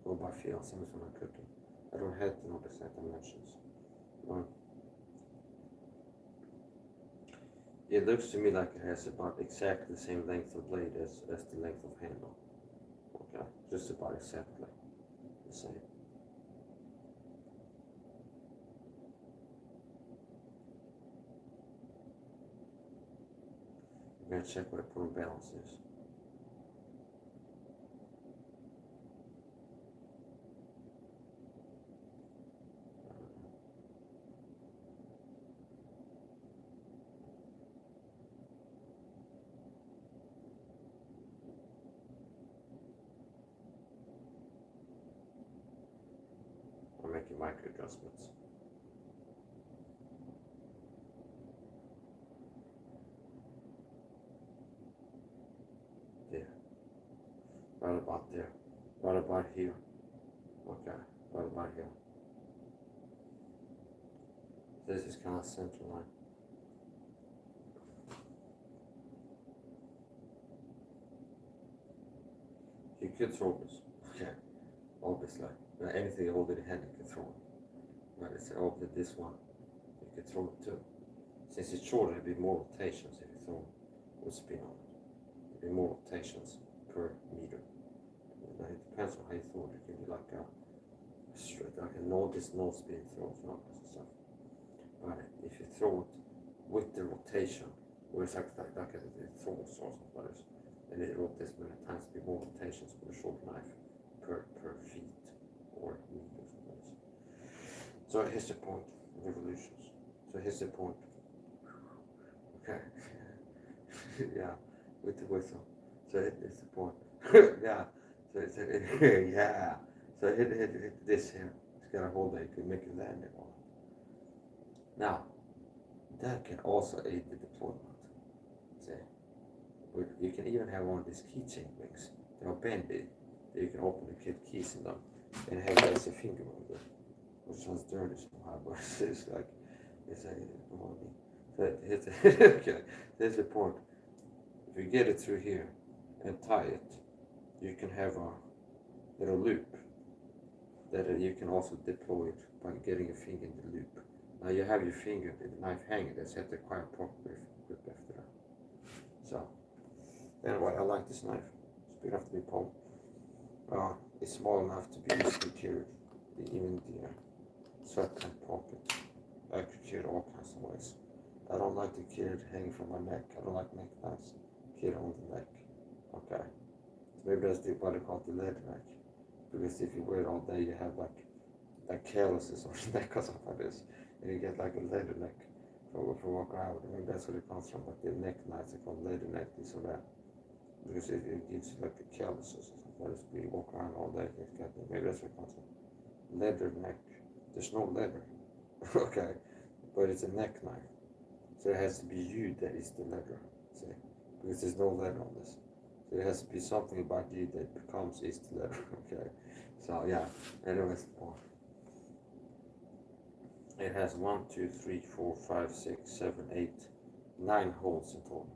go by feel. Same as when I'm cooking. I don't have to know the exact dimensions. It looks to me like it has about exactly the same length of blade as the length of handle. Okay, just about exactly the same. I'm gonna check what the point balance is. I'm making micro adjustments. There. Right about there. Right about here. Okay. Right about here. This is kind of center line. You could throw this. Okay. Obviously. Anything older than hand you can throw it. But it's over this one. You could throw it too. Since it's shorter, it'd be more rotations if you throw with spin on it. It'd be more rotations per meter. It depends on how you throw it. It can be like a straight, like a no spin throw and all kinds of stuff. But if you throw it with the rotation, where it's like a throw or something like this, and it rotates many times, it'd be more rotations with a short knife per feet or meters. So here's the point, revolutions. So here's the point. Okay. Yeah, with the whistle. So it's the point. Yeah. So it's yeah. So hit this here. It's got a hole there. You can make it land on. Now, that can also aid the deployment. See, you can even have one of these keychain rings. They are bendy. You can open the kit keys in them and have it as a finger mover, which sounds dirty somehow, but it's like it's a so it's okay. There's the point. If you get it through here and tie it, you can have a little loop that you can also deploy it by getting a finger in the loop. Now you have your finger, the knife hanging, that's at the quiet part grip after that. So anyway, I like this knife. It's big enough to be pulled. It's small enough to be easily carried. Even the sweatpant pocket. I could carry it all kinds of ways. I don't like to carry it hanging from my neck. I don't like neck knives. Carry on the neck. Okay. So maybe that's what they call the leather neck. Because if you wear it all day, you have like calluses on your neck or something like this. And you get like a leather neck for walking around with it. Maybe that's where it comes from. Like the neck knives, they call leather neck, this or that. Because it gives you like the calluses or something like this. You walk around all day. Maybe that's where it comes from. Leather neck. There's no leather. Okay. But it's a neck knife. So it has to be you that is the leather. See? Because there's no leather on this. So it has to be something about you that becomes is the leather. Okay. So yeah. Anyways, it has 1, 2, 3, 4, 5, 6, 7, 8, 9 holes in total.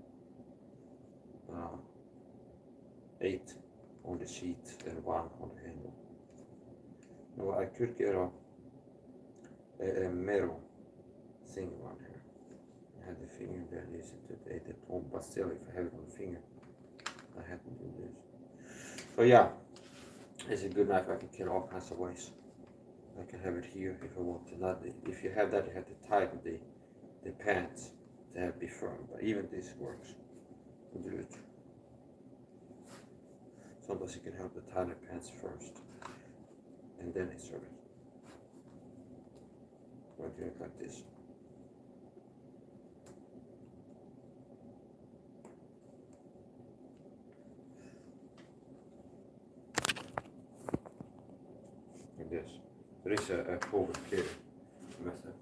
8 on the sheet and 1 on the handle. Now I could get a metal thing around here. I had the finger there, use it to the palm, but still, if I have it on the finger, I have to do this. So yeah, it's a good knife. I can kill all kinds of ways. I can have it here if I want to. Not if you have that, you have to tighten the pants to have it be firm. But even this works. Do it. Sometimes you can have the tighten the pants first, and then insert it. I'll do it like this. Like this. There is a forward carry method.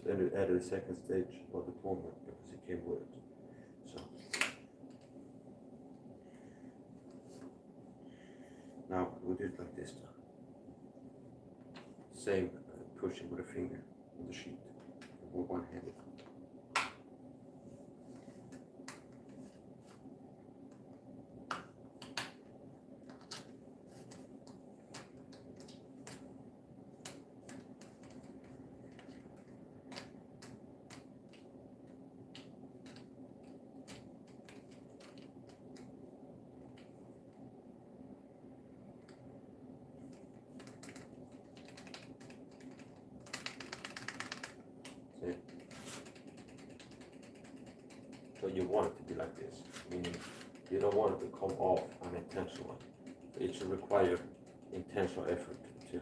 Then it added a second stage of the deployment because it came with it. So now we do it like this now. Same pushing with a finger on the sheet with one hand. So you want it to be like this, meaning you don't want it to come off unintentionally. It should require intentional effort to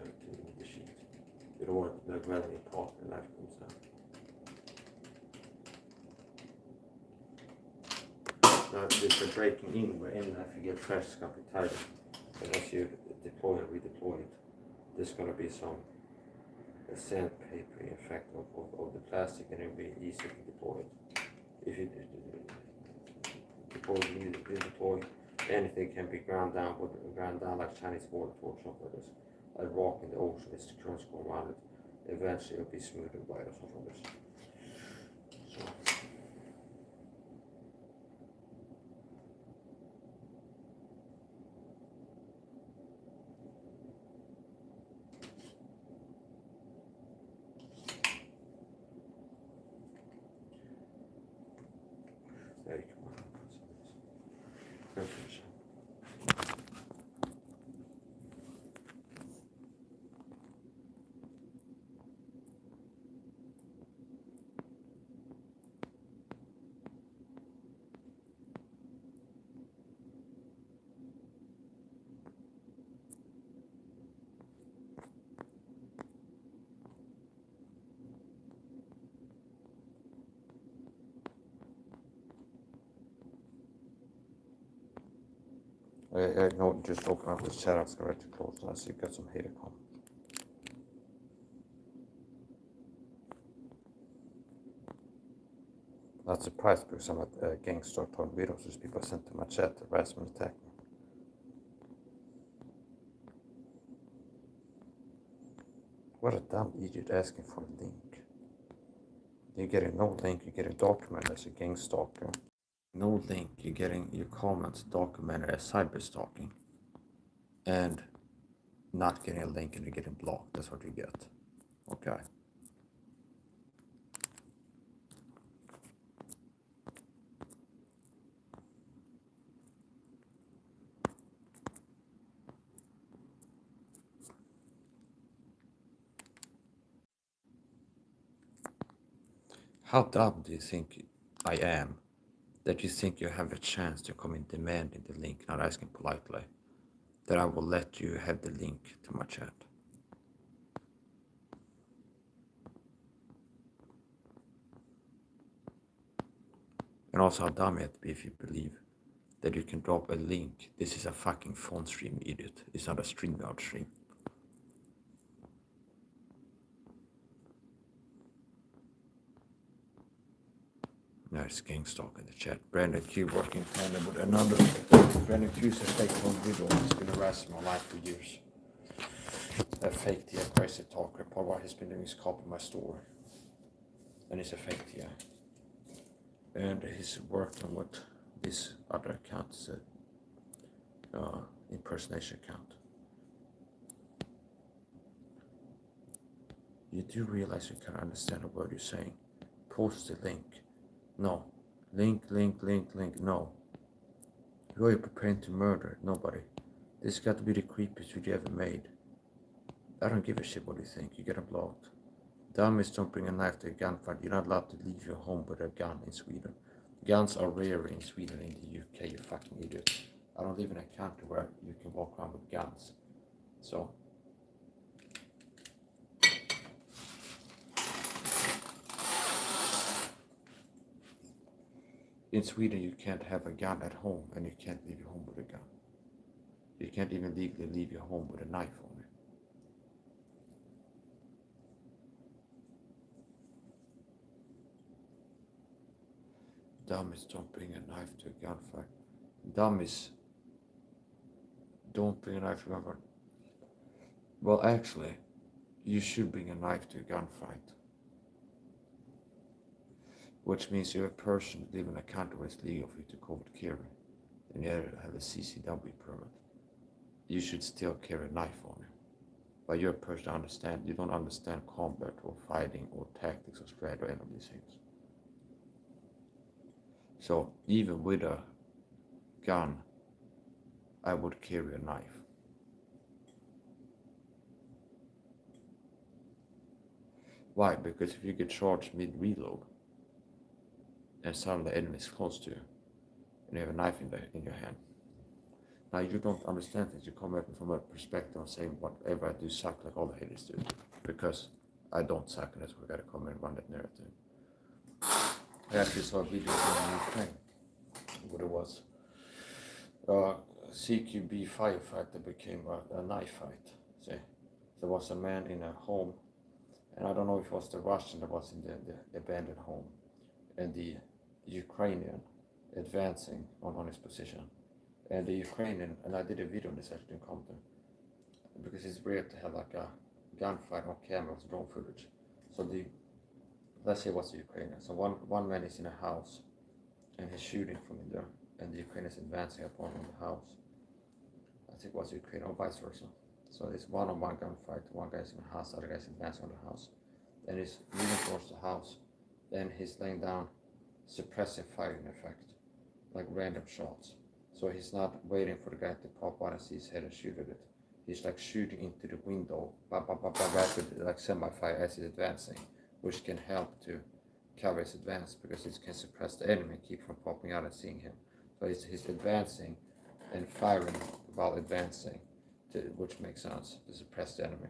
the sheet. You don't want it to be like rattling apart and knife comes down. Now if you're breaking in where any knife you get fresh, it's gonna be tighter. And as you deploy and redeploy it, there's gonna be some sandpaper effect of the plastic, and it'll be easy to deploy it. If you deploy, anything can be ground down like Chinese water torch or something like this. Like rock in the ocean, it's the currents going around it. Eventually it'll be smoothed by or something like this. So. There you come on. Finish. No, just open up the chat, it's going to close unless you've got some hater come. Not surprised because I'm at Gangster Torn videos, just people sent to my chat to harassment attack me. What a dumb idiot asking for a link. You're getting no link, you're getting documented as a gang stalker. No link, you're getting your comments documented as cyber stalking. And not getting a link and you're getting blocked. That's what you get. Okay. How dumb do you think I am that you think you have a chance to come in demanding the link, not asking politely, that I will let you have the link to my chat? And also how dumb you have to be if you believe that you can drop a link. This is a fucking phone stream, idiot. It's not a StreamYard stream. There's Gangstalk in the chat. Brandon Q working in tandem with another. Brandon Q's a fake phone video. He's been harassing my life for years. A fake TI crazy talker. Part of what he's been doing is copying my store. And he's a fake TI. And he's working with this other account. It's a impersonation account. You do realize you can't understand a word you're saying. Post the link. No. Link, no. Who are you preparing to murder? Nobody. This got to be the creepiest video you ever made. I don't give a shit what you think. You get blocked. Dummies don't bring a knife to a gunfight. You're not allowed to leave your home with a gun in Sweden. Guns are rare in Sweden and in the UK, you fucking idiot. I don't live in a country where you can walk around with guns. So. In Sweden, you can't have a gun at home, and you can't leave your home with a gun. You can't even legally leave your home with a knife on it. Dummies don't bring a knife to a gunfight. Dummies don't bring a knife to a gunfight. Well, actually, you should bring a knife to a gunfight. Which means you're a person living in a country where it's legal for you to covet carry, and you have a CCW permit. You should still carry a knife on you. But you're a person you don't understand combat or fighting or tactics or strategy or any of these things. So even with a gun, I would carry a knife. Why? Because if you get charged mid-reload, and suddenly the enemy is close to you, and you have a knife in your hand. Now you don't understand things. You come at me from a perspective of saying whatever I do suck like all the haters do, because I don't suck, and that's why I gotta come and run that narrative. I actually saw a video from Ukraine, what it was. CQB firefight that became a knife fight. See, there was a man in a home, and I don't know if it was the Russian that was in the abandoned home, and the Ukrainian advancing on his position. And the Ukrainian, and I did a video on this actually in Compton, because it's rare to have like a gunfight on camera with drone footage. So let's say what's the Ukrainian. So one man is in a house, and he's shooting from in there, and the Ukrainian is advancing upon him in the house. I think it was Ukrainian or vice versa. So it's one-on-one gunfight. One guy's in the house, the other guy's advancing on the house. Then he's moving towards the house. Then he's laying down suppressive firing effect, like random shots. So he's not waiting for the guy to pop out and see his head and shoot at it. He's like shooting into the window, rapid, like semi-fire as he's advancing, which can help to cover his advance because it can suppress the enemy and keep from popping out and seeing him. So he's advancing and firing while advancing, which makes sense to suppress the enemy.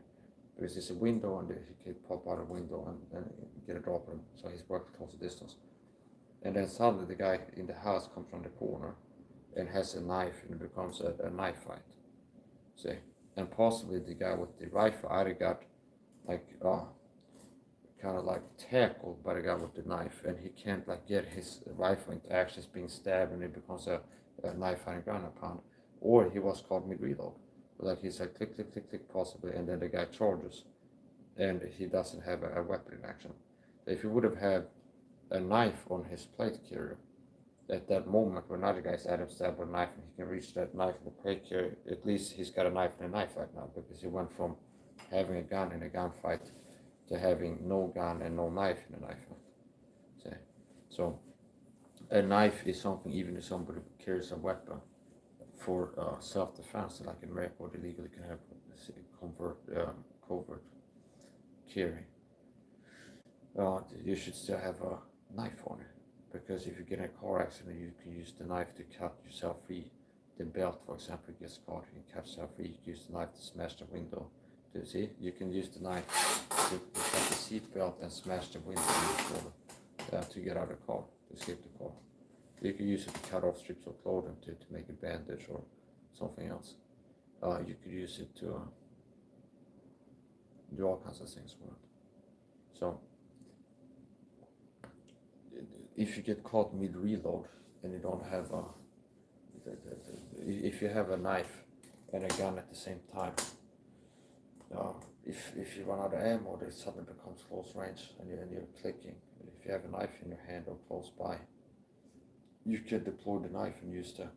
Because there's a window and he can pop out a window and get a drop on him. So he's working close distance. And then suddenly the guy in the house comes from the corner and has a knife, and it becomes a knife fight. See? And possibly the guy with the rifle either got like kind of like tackled by the guy with the knife, and he can't like get his rifle into action, being stabbed, and it becomes a knife fighting ground pound. Or he was caught mid-reload. Like he's like click, click, click, click possibly, and then the guy charges, and he doesn't have a weapon in action. If he would have had a knife on his plate carrier, at that moment when another guy's at him, stab with a knife, and he can reach that knife in the plate carrier, at least he's got a knife in a knife right now, because he went from having a gun in a gunfight to having no gun and no knife in a knife fight. See? So a knife is something, even if somebody carries a weapon for self-defense, like in America, where they legally can have covert carry. You should still have knife on it. Because if you get in a car accident, you can use the knife to cut yourself free. The belt, for example, gets caught, you can cut yourself free. You can use the knife to smash the window. Do you see? You can use the knife to cut the seat belt and smash the window to get out of the car, to escape the car. You can use it to cut off strips of clothing to make a bandage or something else. You could use it to do all kinds of things with it. So, if you get caught mid-reload and you don't have if you have a knife and a gun at the same time, if you run out of ammo, it suddenly becomes close range and you're clicking. And if you have a knife in your hand or close by, you can deploy the knife and use that.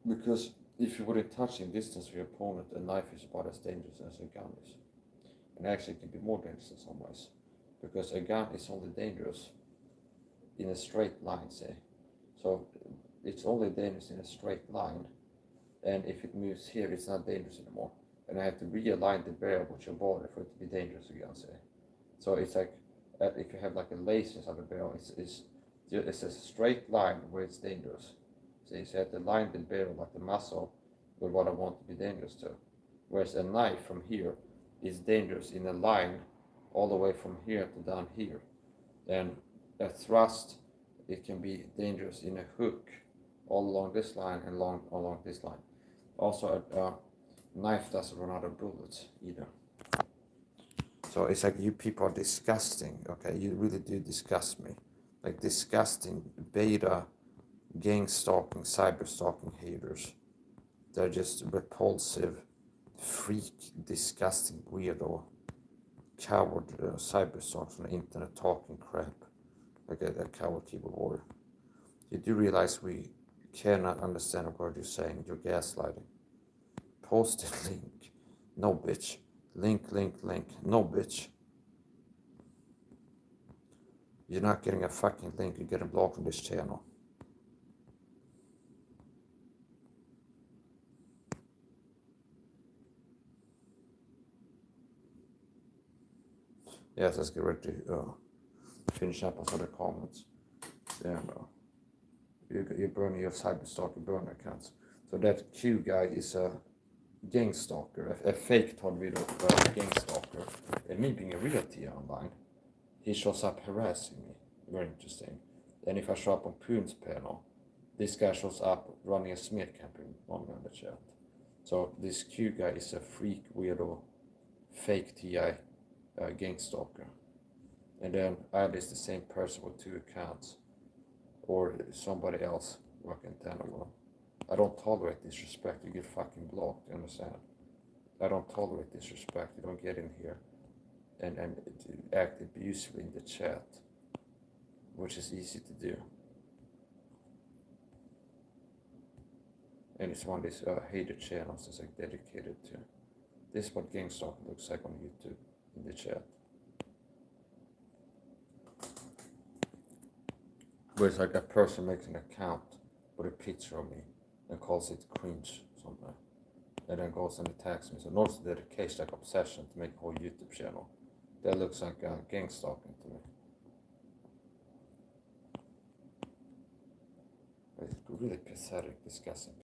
Because if you were in touching distance with your opponent, a knife is about as dangerous as a gun is. And actually it can be more dangerous in some ways. Because a gun is only dangerous in a straight line, say. So it's only dangerous in a straight line. And if it moves here, it's not dangerous anymore. And I have to realign the barrel with your body for it to be dangerous again, say. So it's like, if you have like a lace inside the barrel, it's a straight line where it's dangerous. So you have to line the barrel like the muzzle with what I want to be dangerous to. Whereas a knife from here is dangerous in a line all the way from here to down here. And a thrust, it can be dangerous in a hook all along this line and along this line. Also, a knife doesn't run out of bullets either. So it's like you people are disgusting, okay? You really do disgust me. Like disgusting beta, gang stalking, cyber stalking haters. They're just repulsive, freak, disgusting, weirdo, coward cyber stalkers on the internet talking crap. Like a coward keyboard warrior. You do realize we cannot understand a word you're saying. You're gaslighting. Post a link. No, bitch. Link. No, bitch. You're not getting a fucking link. You're getting blocked from this channel. Yes, let's get ready to finish up on some of the comments. Yeah, no. You burn your cyberstalker burner accounts. So that Q guy is a gang stalker, a fake Todd video gang stalker. And me being a real Tia online, he shows up harassing me. Very interesting. Then if I show up on Poon's panel, this guy shows up running a smear campaign on me on the chat. So this Q guy is a freak, weirdo, fake TI gang stalker. And then Ad is the same person with 2 accounts, or somebody else working 10 of them. I don't tolerate disrespect. You get fucking blocked, you understand? I don't tolerate disrespect. You don't get in here and act abusively in the chat, which is easy to do. And it's one of these hated channels that's like dedicated to. This is what gang stalking looks like on YouTube in the chat. Where it's like a person makes an account with a picture of me and calls it cringe something. And then goes and attacks me. So notice the dedication, like obsession to make a whole YouTube channel. That looks like gang stalking to me. It's really pathetic, disgusting.